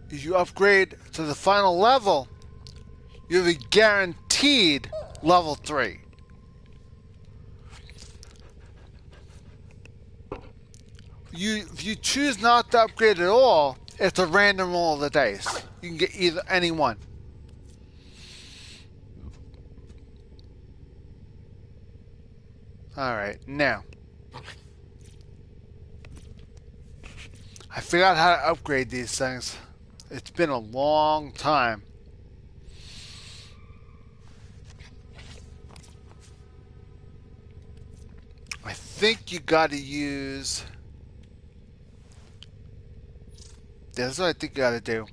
If you upgrade to the final level, you have a guaranteed level 3. If you choose not to upgrade at all, it's a random roll of the dice. You can get either any one. Alright, now. I forgot how to upgrade these things. It's been a long time. I think you gotta use... That's what I think you gotta do.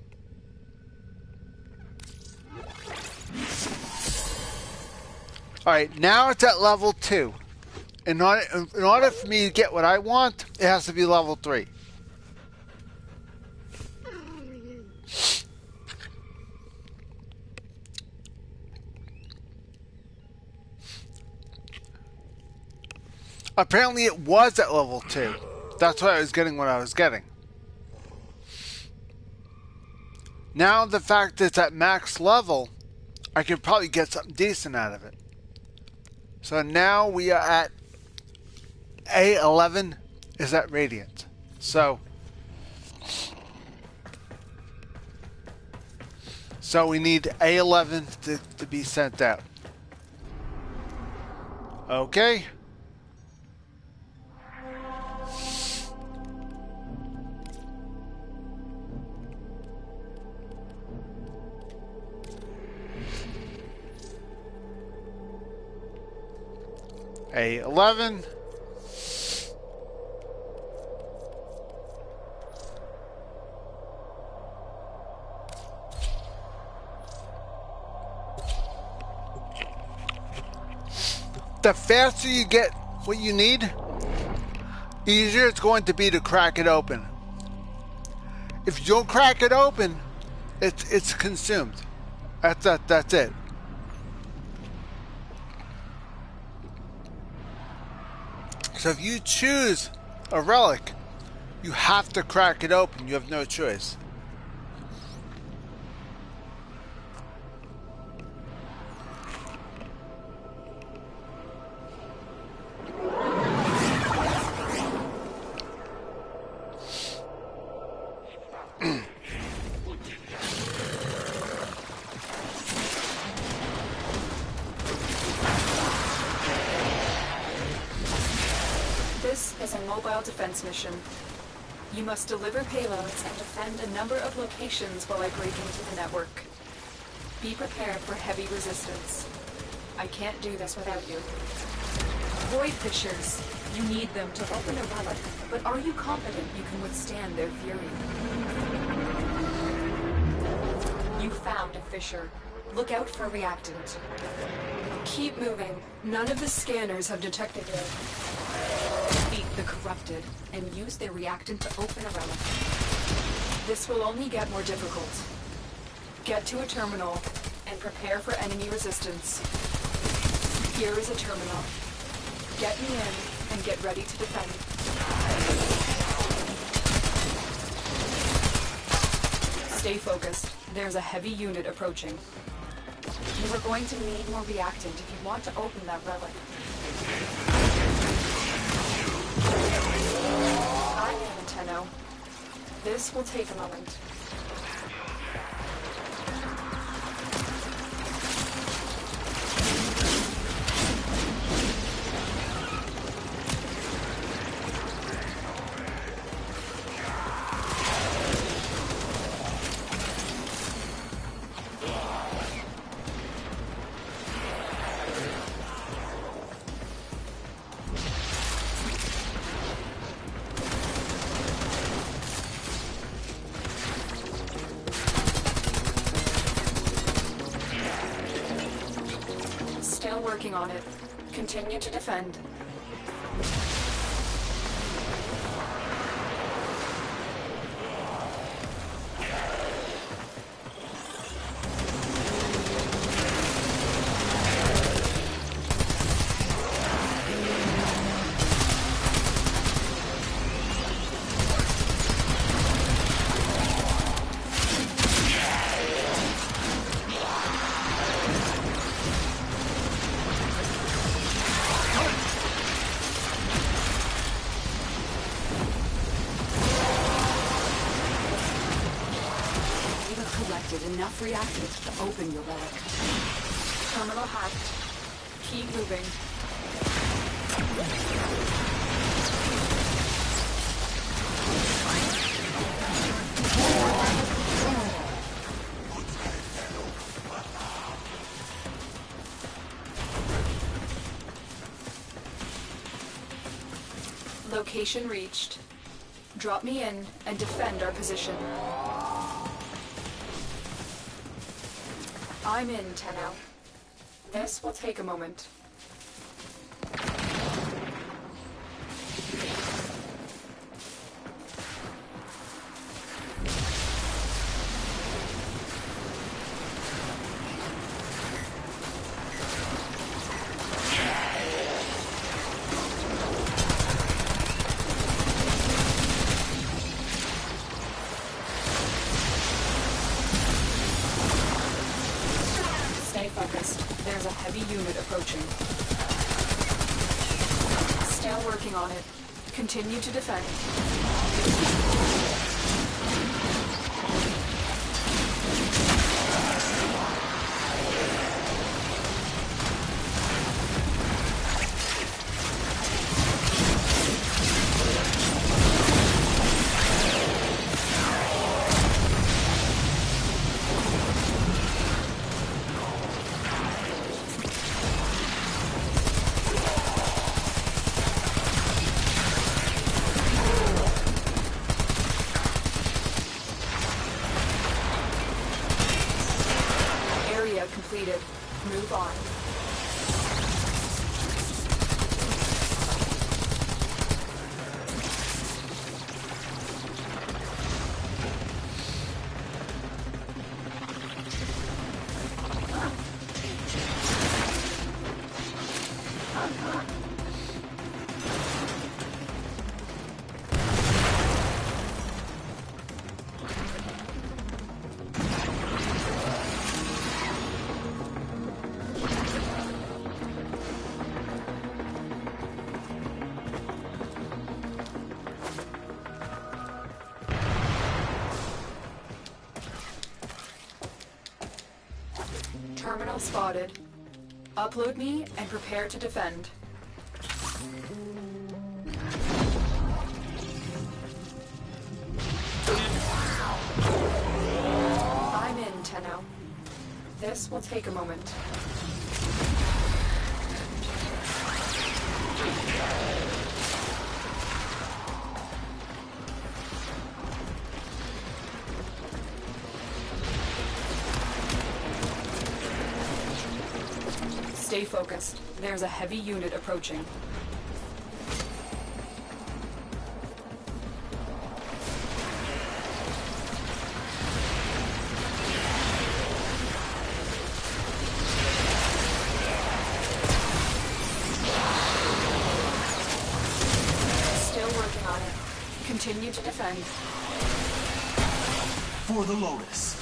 Alright, now it's at level 2. In order for me to get what I want, it has to be level 3. Apparently it was at level 2. That's why I was getting what I was getting. Now the fact that it's at max level, I could probably get something decent out of it. So now we are at A11 is at Radiant. So we need A11 to be sent out. Okay. A11. The faster you get what you need, easier it's going to be to crack it open. If you don't crack it open, it's consumed. That's it. So if you choose a relic, you have to crack it open. You have no choice. Defense mission. You must deliver payloads and defend a number of locations while I break into the network. Be prepared for heavy resistance. I can't do this without you. Void fissures. You need them to open a relic, but are you confident you can withstand their fury? You found a fissure. Look out for a reactant. Keep moving. None of the scanners have detected it. Beat the corrupted and use their reactant to open a relic. This will only get more difficult. Get to a terminal and prepare for enemy resistance. Here is a terminal. Get me in and get ready to defend. Stay focused. There's a heavy unit approaching. You are going to need more reactant if you want to open that relic. I'm in, Tenno. This will take a moment. Still working on it. Continue to defend. Enough reactant to open your relic. Terminal hacked. Keep moving. Location reached. Drop me in and defend our position. I'm in, Tenno. This will take a moment. There's a heavy unit approaching. Still working on it. Continue to defend. Completed. Move on. Terminal spotted. Upload me and prepare to defend. I'm in, Tenno. This will take a moment. Stay focused. There's a heavy unit approaching. Continue to defend. For the Lotus.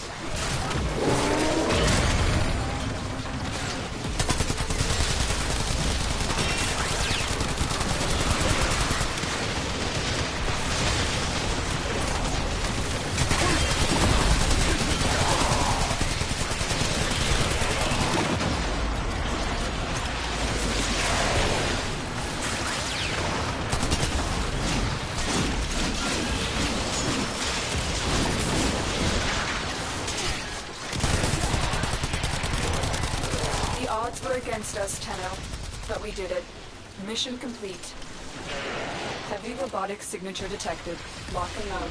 The odds were against us, Tenno, but we did it. Mission complete. Heavy robotics signature detected. Lock and load.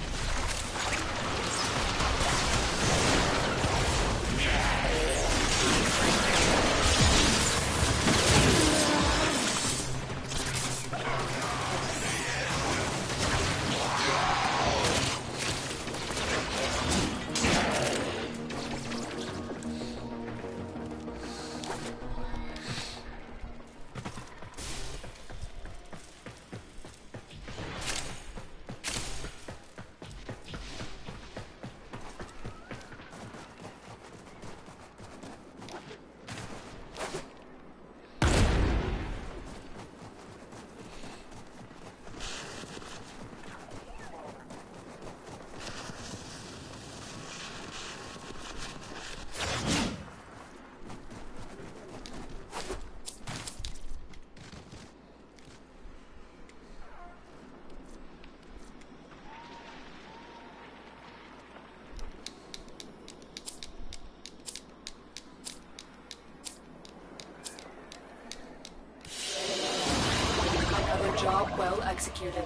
Job well executed.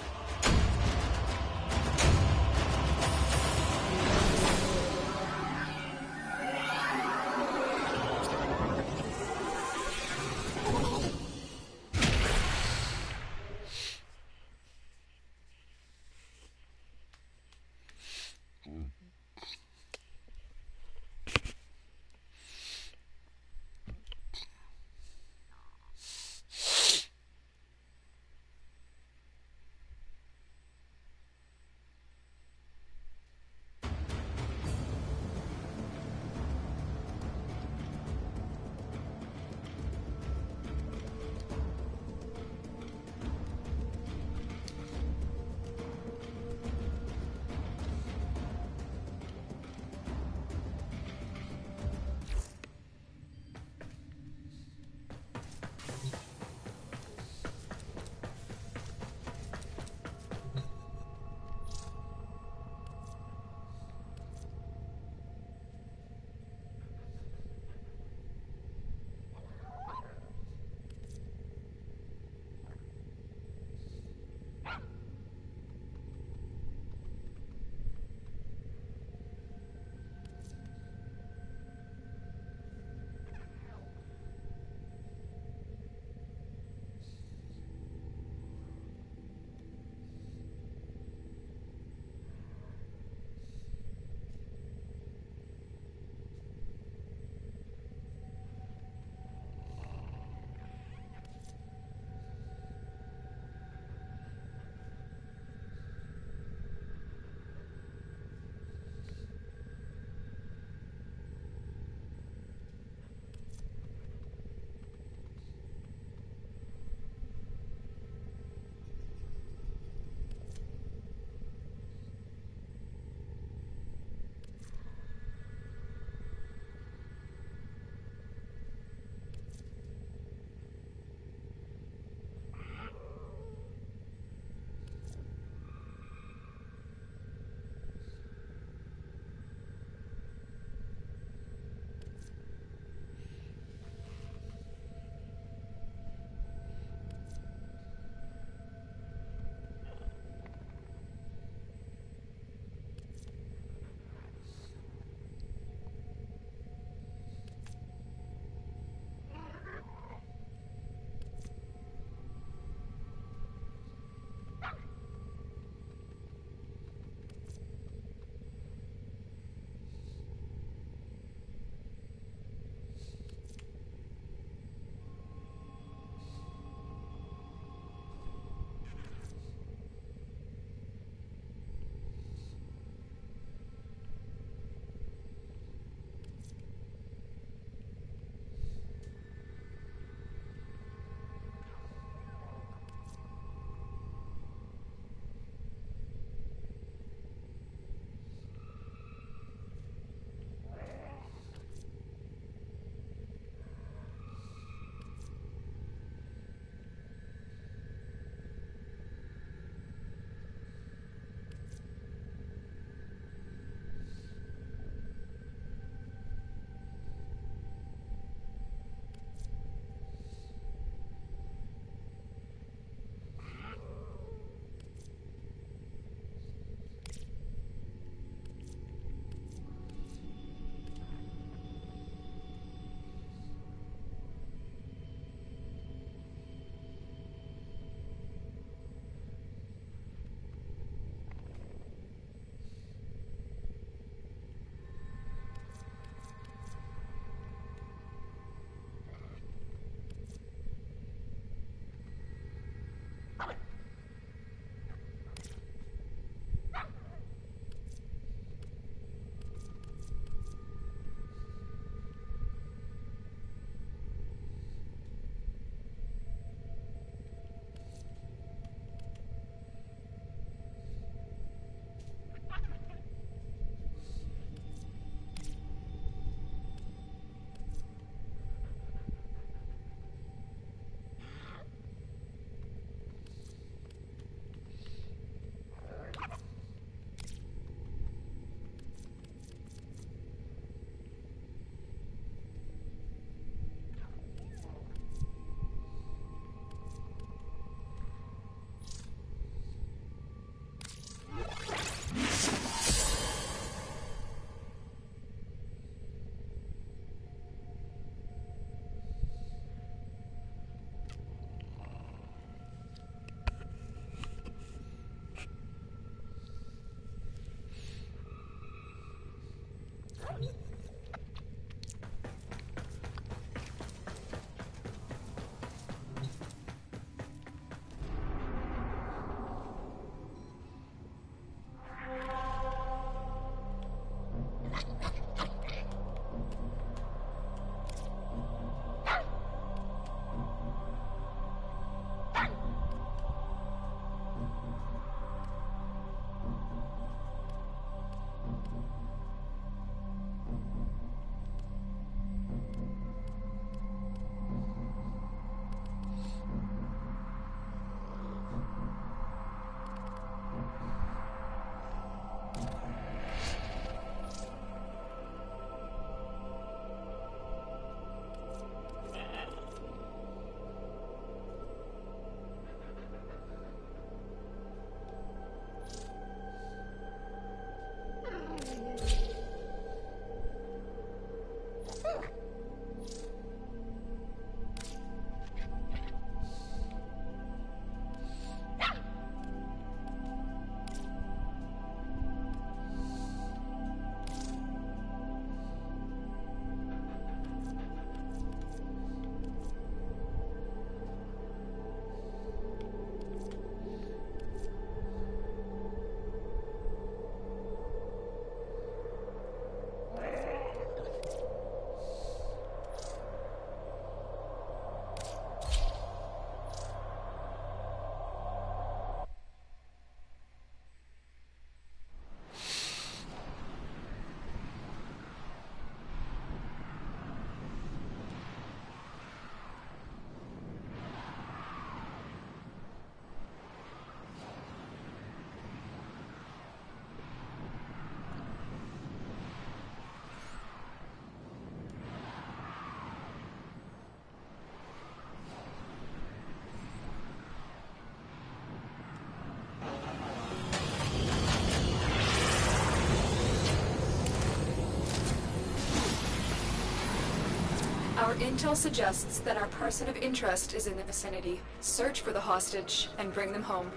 Our intel suggests that our person of interest is in the vicinity. Search for the hostage and bring them home.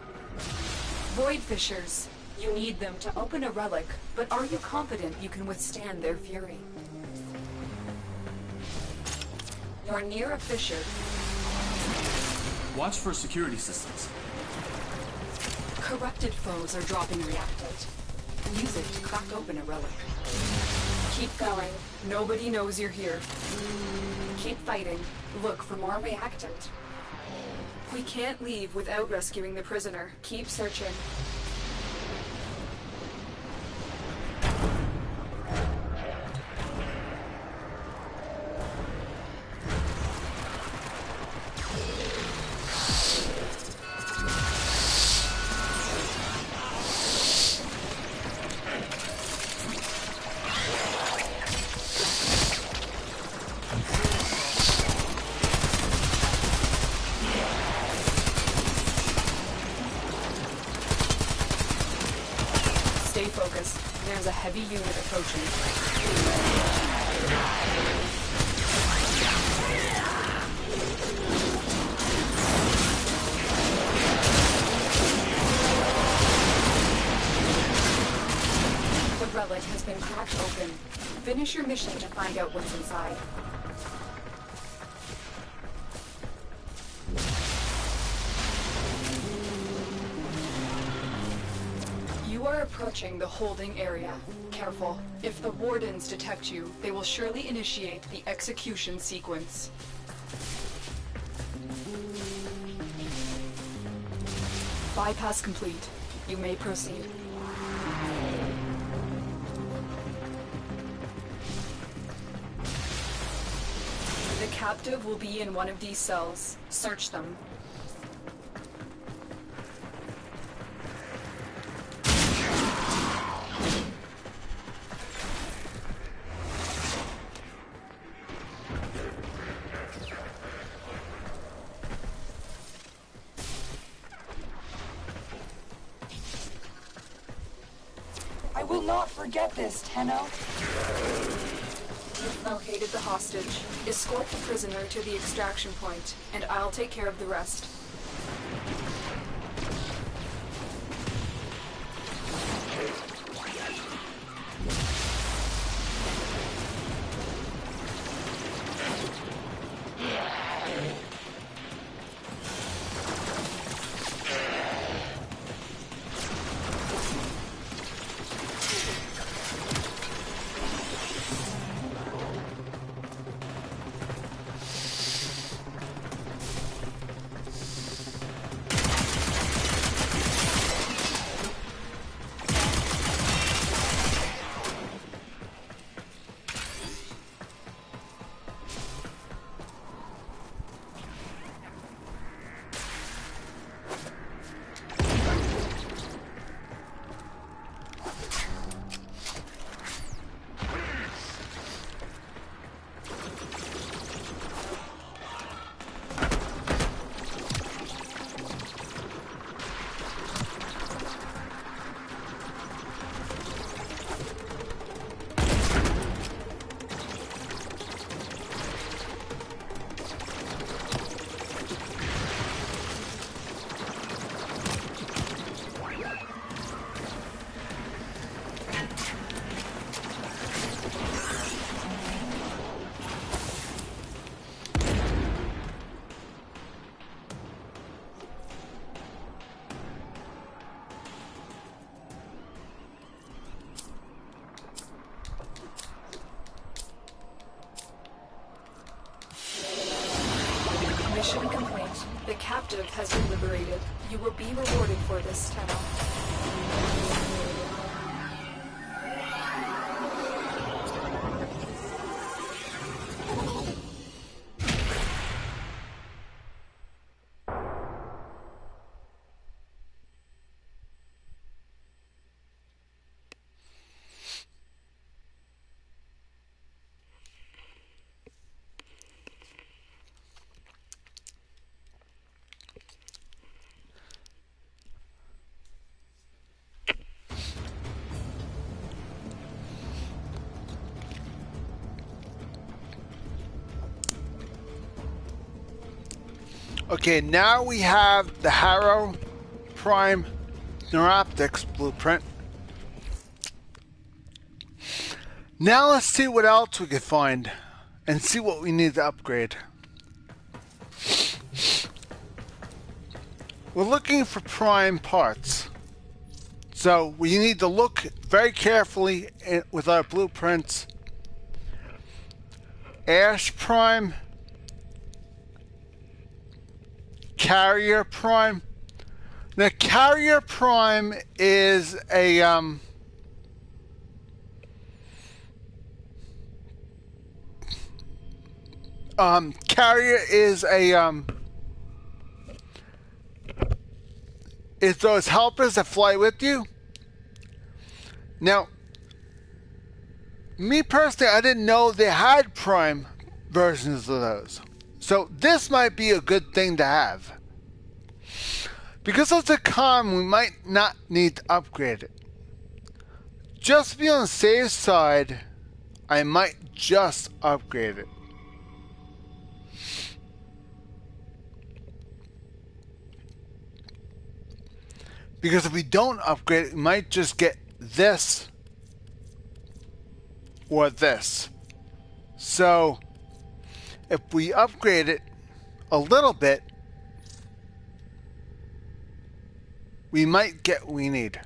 Void Fishers. You need them to open a relic, but are you confident you can withstand their fury? You're near a fissure. Watch for security systems. Corrupted foes are dropping reactant. Use it to crack open a relic. Keep going. Nobody knows you're here. Keep fighting. Look for more reactant. We can't leave without rescuing the prisoner. Keep searching. Stay focused. There's a heavy unit approaching. The relic has been cracked open. Finish your mission to find out what's inside. You are approaching the holding area. Careful. If the wardens detect you, they will surely initiate the execution sequence. Bypass complete. You may proceed. The captive will be in one of these cells. Search them. I will not forget this, Tenno. You've located the hostage. Escort the prisoner to the extraction point, and I'll take care of the rest. Mission complete. The captive has been liberated. You will be rewarded for this, Tenno. Okay, now we have the Harrow Prime Neuroptics blueprint. Now let's see what else we can find and see what we need to upgrade. We're looking for prime parts. So we need to look very carefully with our blueprints. Ash Prime, Carrier Prime. Now Carrier Prime is a Carrier is a is those helpers that fly with you. Now, me personally, I didn't know they had Prime versions of those. So this might be a good thing to have. Because it's a con, we might not need to upgrade it. Just to be on the safe side, I might just upgrade it. Because if we don't upgrade it, we might just get this or this. So, if we upgrade it a little bit, we might get what we need.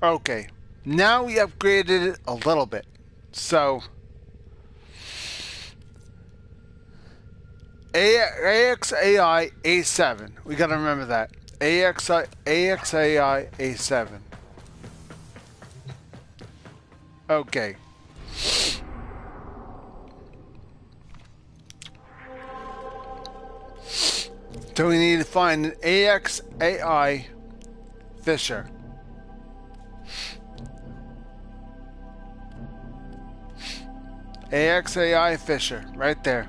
Okay, now we upgraded it a little bit. So, AXAI A7. We gotta remember that. AXAI A7. Okay. So we need to find an AXAI Fisher. AXAI Fisher, right there.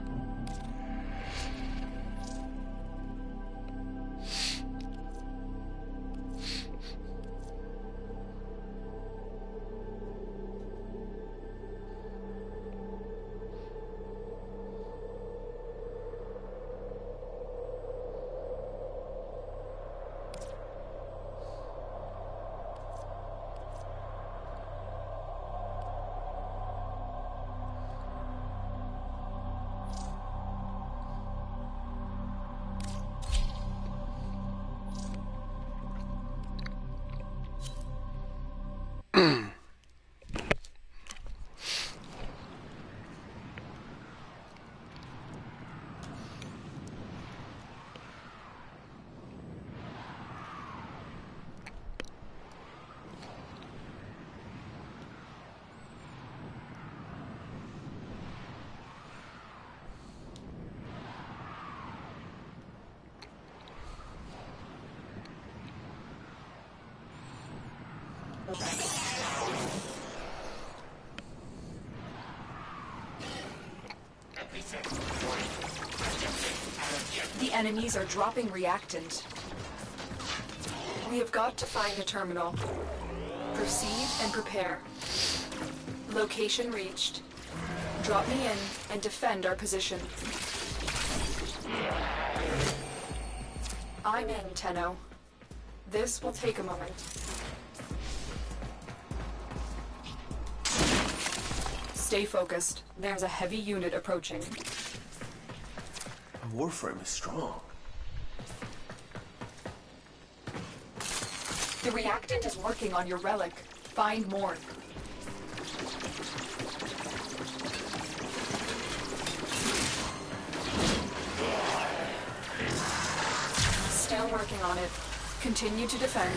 The enemies are dropping reactant. We have got to find a terminal. Proceed and prepare. Location reached. Drop me in and defend our position. I'm in, Tenno. This will take a moment. Stay focused. There's a heavy unit approaching. Warframe is strong. The reactant is working on your relic. Find more. Still working on it. Continue to defend.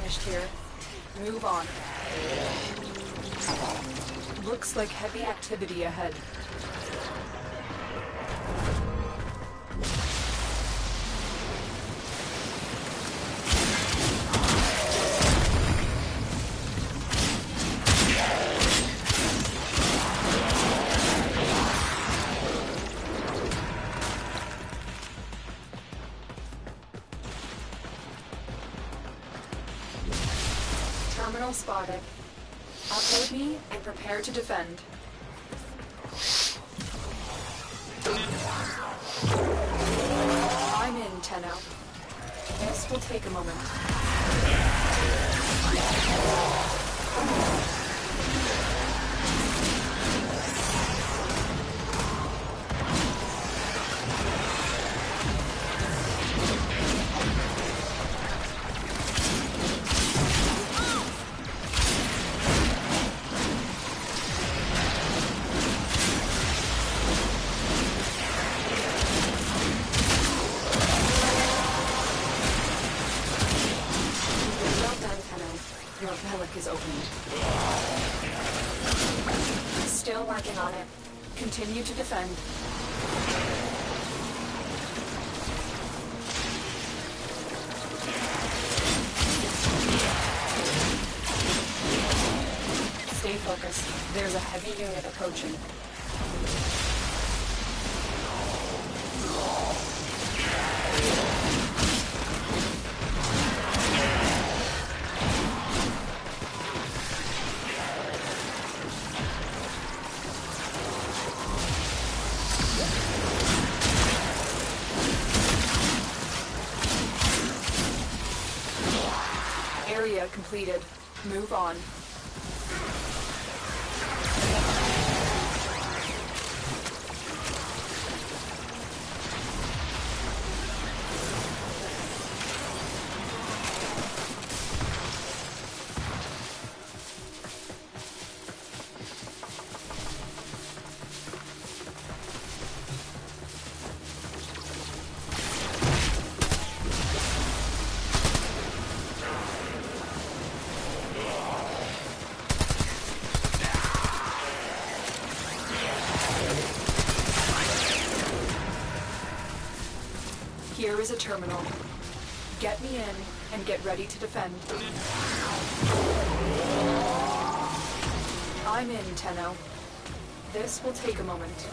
finished here. Move on. Looks like heavy activity ahead. Terminal spotted. Upload me and prepare to defend. I'm in, Tenno. This will take a moment. Your relic is opened. Still working on it. Continue to defend. Stay focused. There's a heavy unit approaching. Area completed. Move on. Here is a terminal. Get me in and get ready to defend. I'm in, Tenno. This will take a moment.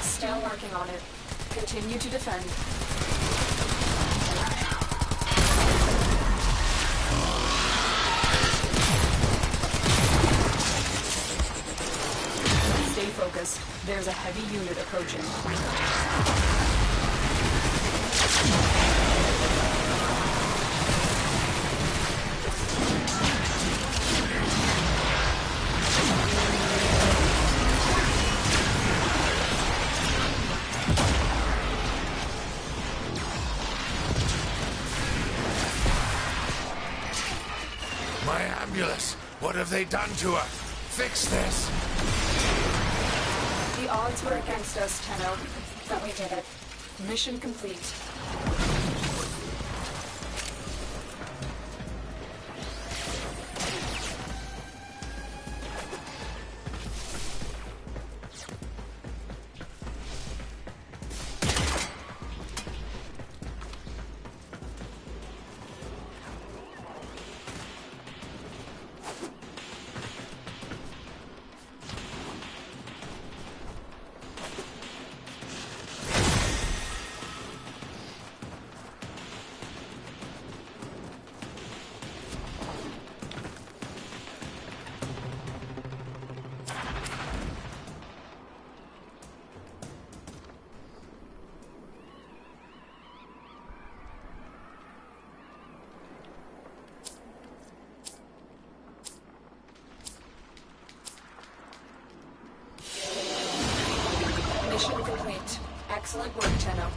Still working on it. Continue to defend. Stay focused. There's a heavy unit approaching. My ambulance! What have they done to her? Fix this! The odds were against us, Tenno, but we did it. Mission complete. Excellent work, Tenno.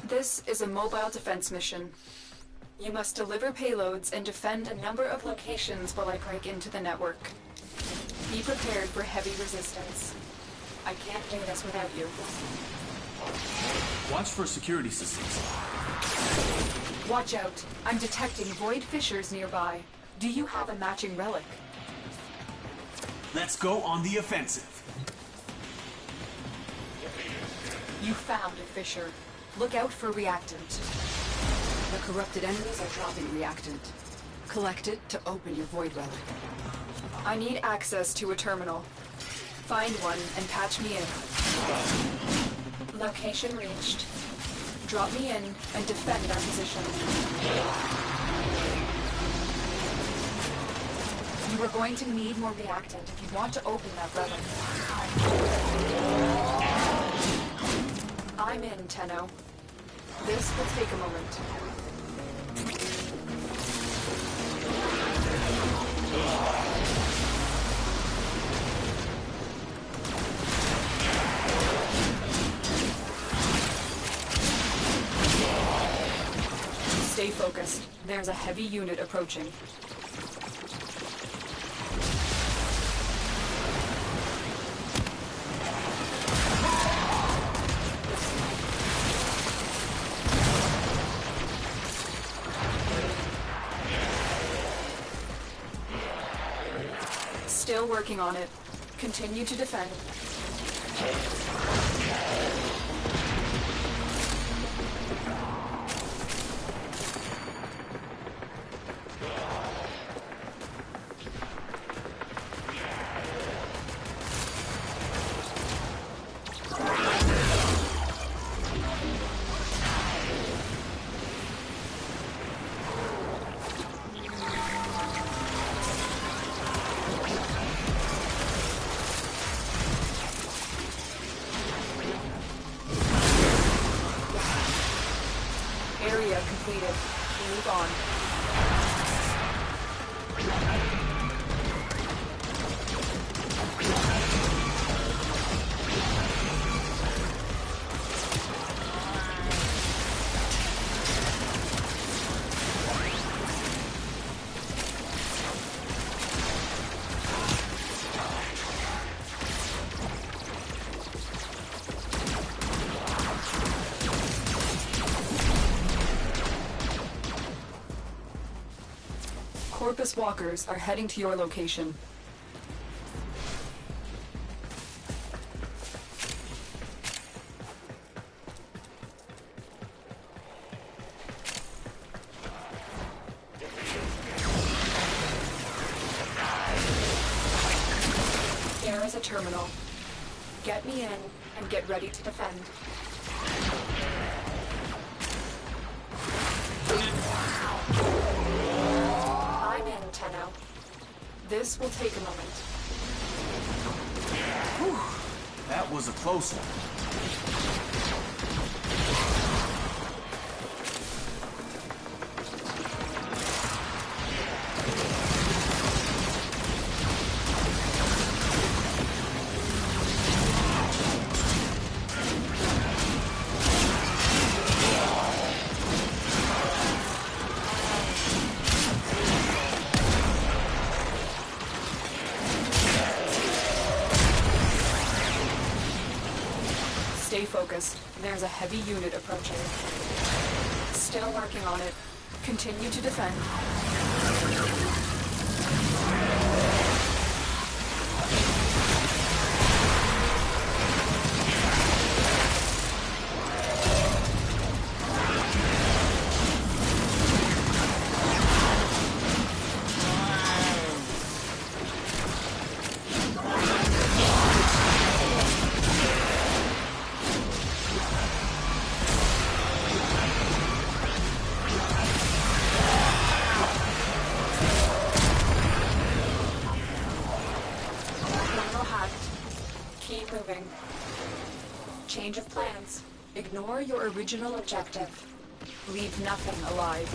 This is a mobile defense mission. You must deliver payloads and defend a number of locations while I break into the network. Be prepared for heavy resistance. I can't do this without you. Watch for security systems. Watch out. I'm detecting void fissures nearby. Do you have a matching relic? Let's go on the offensive. You found a fissure. Look out for reactant. The corrupted enemies are dropping reactant. Collect it to open your void relic. I need access to a terminal. Find one and patch me in. Location reached. Drop me in and defend our position. You are going to need more reactant if you want to open that relic. I'm in, Tenno. This will take a moment. Stay focused. There's a heavy unit approaching. Still working on it. Continue to defend. Move on. Corpus walkers are heading to your location. There is a terminal. Get me in and get ready to defend. I'm in, Tenno. This will take a moment. Whew. That was a close one. Stay focused. There's a heavy unit approaching. Still working on it. Continue to defend. Keep moving. Change of plans. Ignore your original objective. Leave nothing alive.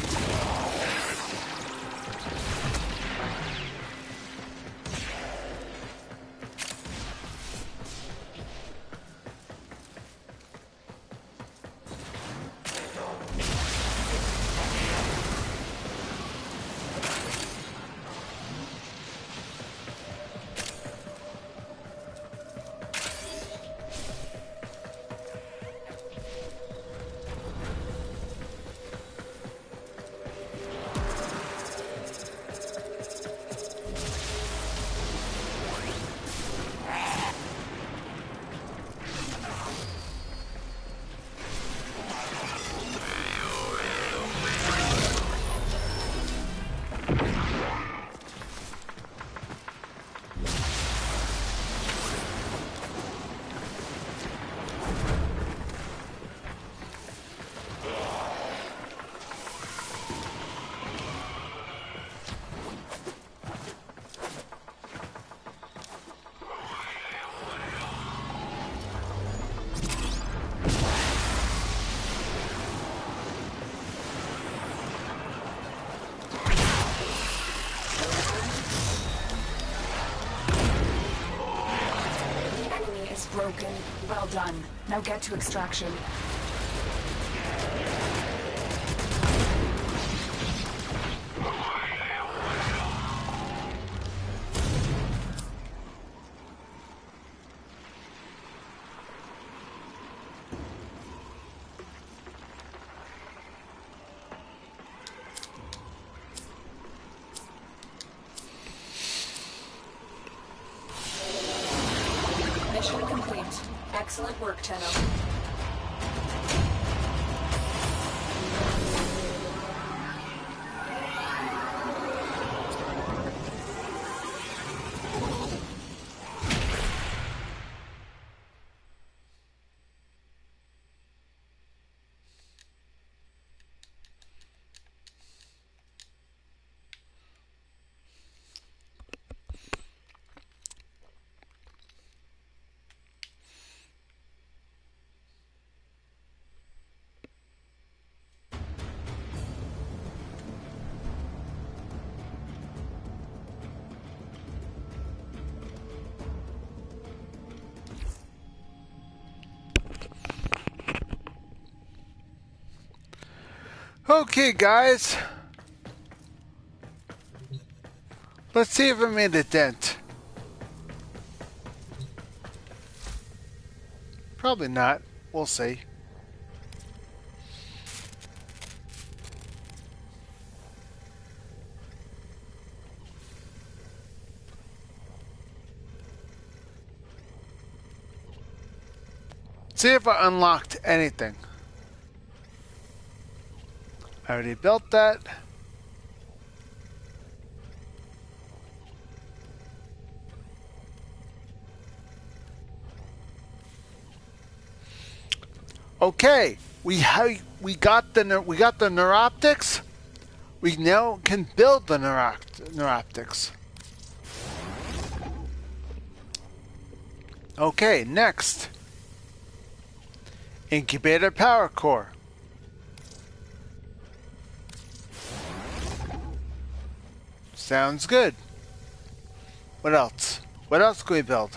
Broken. Well done. Now get to extraction. Mission complete. Excellent work, Tenno. Okay, guys. Let's see if I made a dent. Probably not. We'll see. See if I unlocked anything. I already built that. Okay, we got the neuroptics. We now can build the neuroptics. Okay, next. Incubator power core. Sounds good. What else? What else can we build?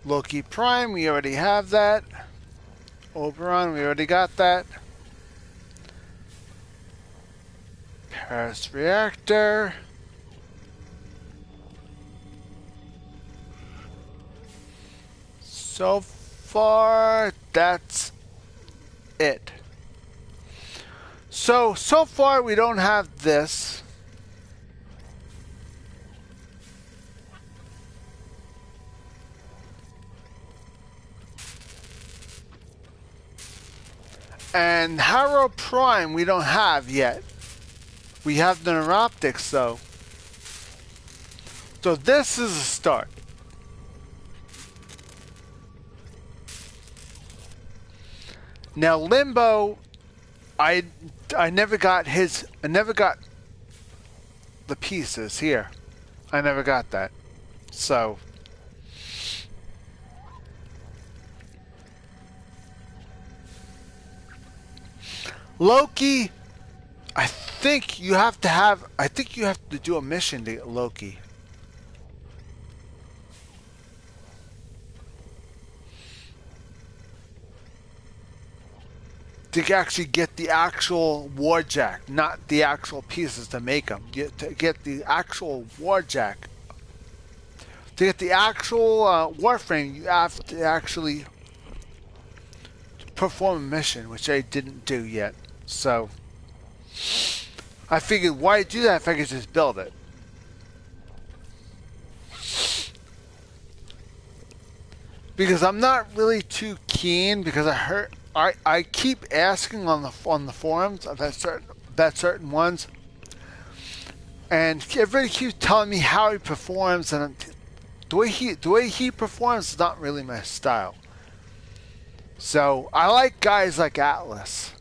Loki Prime, we already have that. Oberon, we already got that. Paris Reactor. So far, that's it. So far we don't have this. And Harrow Prime we don't have yet. We have the neuroptics though. So this is a start. Now Limbo, I never got the pieces here. I never got that. So Loki, I think you have to do a mission to get Loki. To actually get the actual Warjack, not the actual pieces to make them. To get the actual Warjack. To get the actual Warframe, you have to actually perform a mission, which I didn't do yet. So, I figured, why do that if I could just build it? Because I'm not really too keen, because I keep asking on the forums that certain ones, and everybody keeps telling me how he performs, and the way he performs is not really my style. So I like guys like Atlas.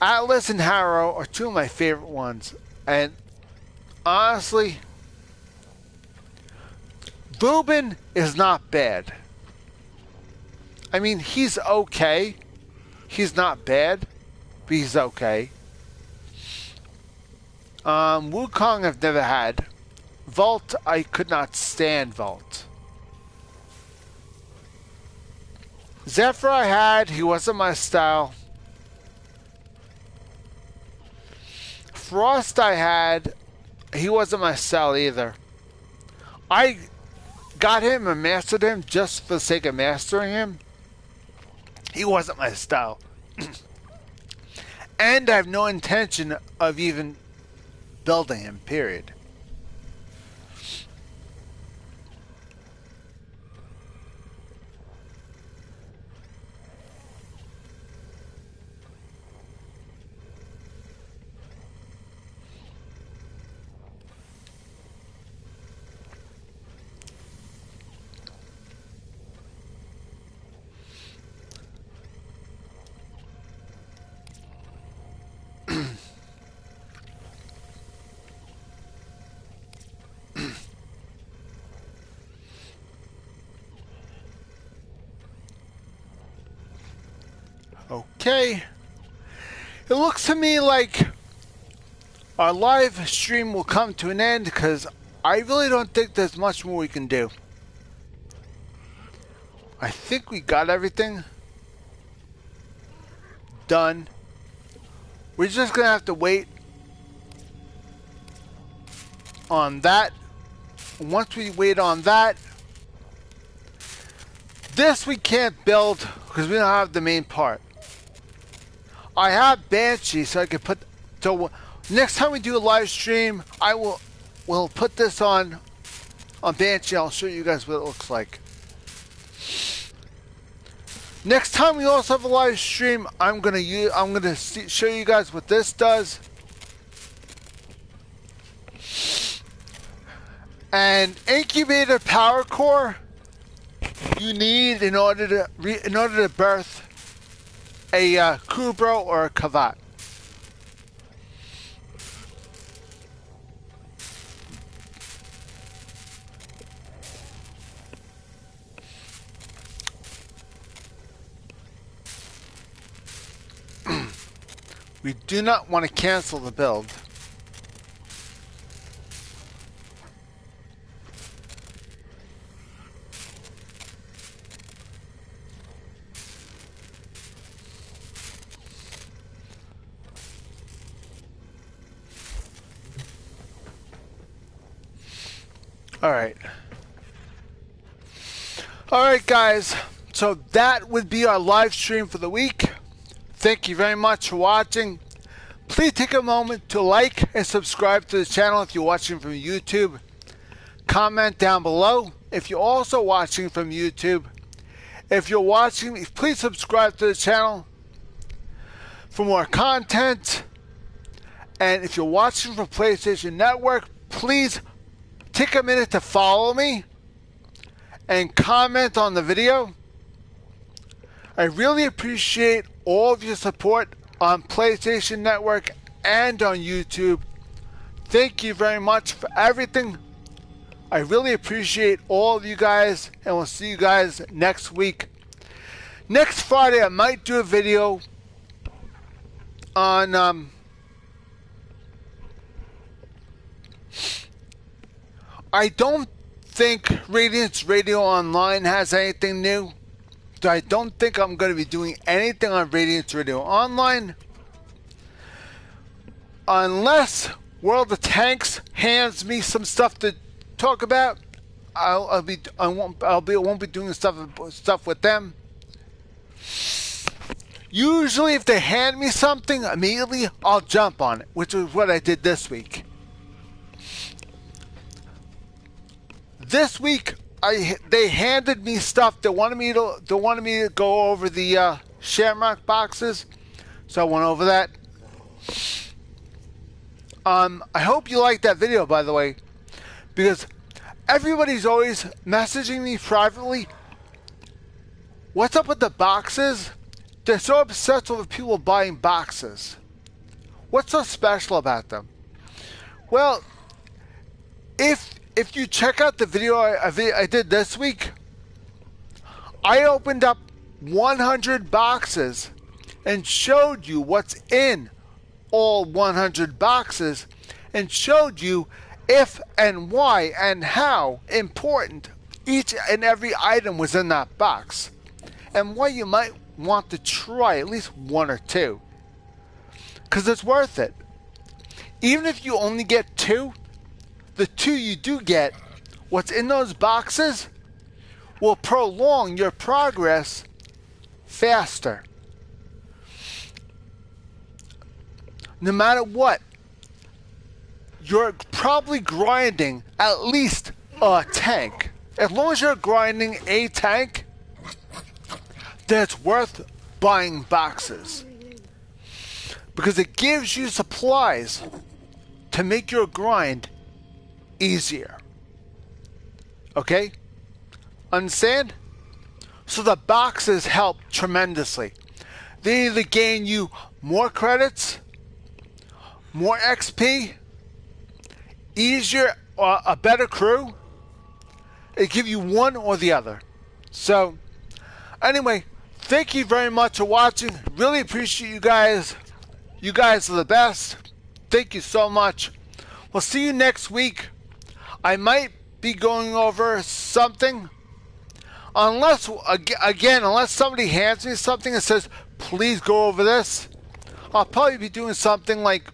Atlas and Harrow are two of my favorite ones, and honestly, Lubin is not bad. I mean, he's okay. He's not bad, but he's okay. Wukong I've never had. Vault, I could not stand Vault. Zephyr I had, he wasn't my style. Frost I had, he wasn't my style either. I got him and mastered him just for the sake of mastering him. He wasn't my style. And I have no intention of even building him, period. Okay. It looks to me like our live stream will come to an end because I really don't think there's much more we can do. I think we got everything done. We're just gonna have to wait on that. Once we wait on that, this we can't build because we don't have the main part. I have Banshee, so I can put. So next time we do a live stream, I will put this on Banshee. I'll show you guys what it looks like. Next time we also have a live stream, I'm gonna show you guys what this does. And incubator power core you need in order to birth a Kubro or a Kavat. We do not want to cancel the build. Alright, guys. So that would be our live stream for the week. Thank you very much for watching. Please take a moment to like and subscribe to the channel if you're watching from YouTube. Comment down below if you're also watching from YouTube. If you're watching, please subscribe to the channel for more content. And if you're watching from PlayStation Network, please take a minute to follow me and comment on the video. I really appreciate all of your support on PlayStation Network and on YouTube. Thank you very much for everything. I really appreciate all of you guys, and we'll see you guys next week. Next Friday, I might do a video on I don't think Radiance Radio Online has anything new. So I don't think I'm going to be doing anything on Radiance Radio Online unless World of Tanks hands me some stuff to talk about. I won't be doing stuff with them. Usually, if they hand me something, immediately I'll jump on it, which is what I did this week. This week, they handed me stuff. They wanted me to go over the Shamrock boxes, so I went over that. I hope you liked that video, by the way, because everybody's always messaging me privately. What's up with the boxes? They're so obsessed with people buying boxes. What's so special about them? Well, if you check out the video I did this week, I opened up 100 boxes and showed you what's in all 100 boxes and showed you if and why and how important each and every item was in that box and why you might want to try at least one or two, because it's worth it. Even if you only get two, the two you do get, what's in those boxes will prolong your progress faster. No matter what, you're probably grinding at least a tank. As long as you're grinding a tank, then it's worth buying boxes. Because it gives you supplies to make your grind easier. Okay? Understand? So the boxes help tremendously. They either gain you more credits, more XP, easier, or a better crew. They give you one or the other. So, anyway, thank you very much for watching. Really appreciate you guys. You guys are the best. Thank you so much. We'll see you next week. I might be going over something unless, again, unless somebody hands me something and says, please go over this, I'll probably be doing something like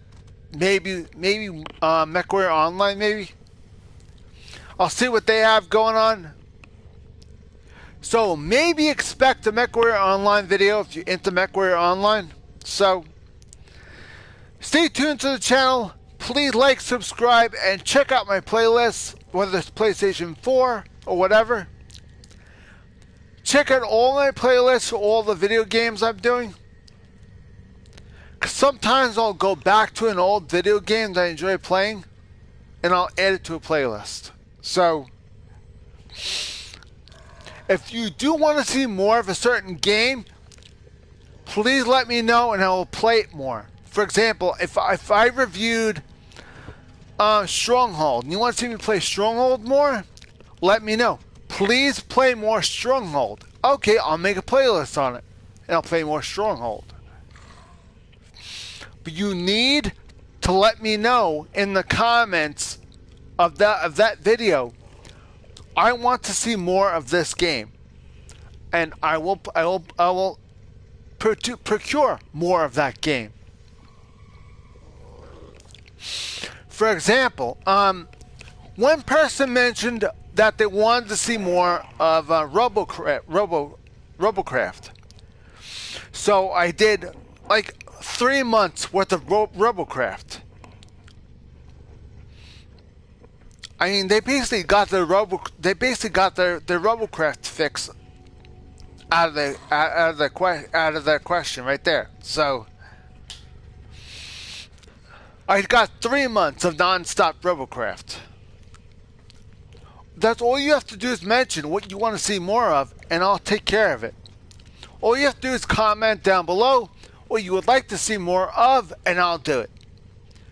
maybe MechWarrior Online, maybe. I'll see what they have going on. So maybe expect a MechWarrior Online video if you're into MechWarrior Online. So stay tuned to the channel. Please like, subscribe, and check out my playlists, whether it's PlayStation 4 or whatever. Check out all my playlists for all the video games I'm doing. 'Cause sometimes I'll go back to an old video game that I enjoy playing, and I'll add it to a playlist. So if you do want to see more of a certain game, please let me know and I will play it more. For example, if I reviewed Stronghold and you want to see me play Stronghold more, let me know. Please play more Stronghold. Okay, I'll make a playlist on it and I'll play more Stronghold. But you need to let me know in the comments of that video, I want to see more of this game, and I will procure more of that game. For example, one person mentioned that they wanted to see more of Robocraft. So I did like 3 months worth of Robocraft. I mean, they basically got their Robocraft fix out of the question right there. So I got 3 months of non-stop Robocraft. That's all you have to do is mention what you want to see more of, and I'll take care of it. All you have to do is comment down below what you would like to see more of, and I'll do it.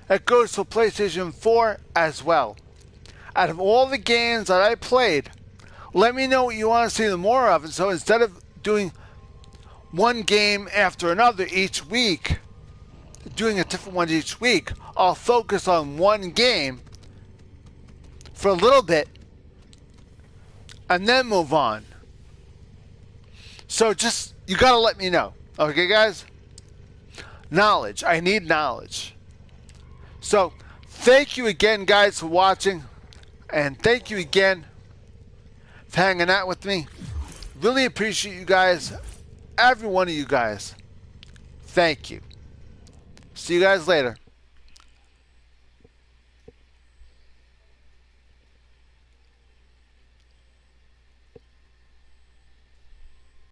It goes for PlayStation 4 as well. Out of all the games that I played, let me know what you want to see more of. And so instead of doing one game after another each week, doing a different one each week, I'll focus on one game for a little bit and then move on. So just, you got to let me know. Okay, guys? Knowledge. I need knowledge. So thank you again, guys, for watching. And thank you again for hanging out with me. Really appreciate you guys. Every one of you guys. Thank you. See you guys later.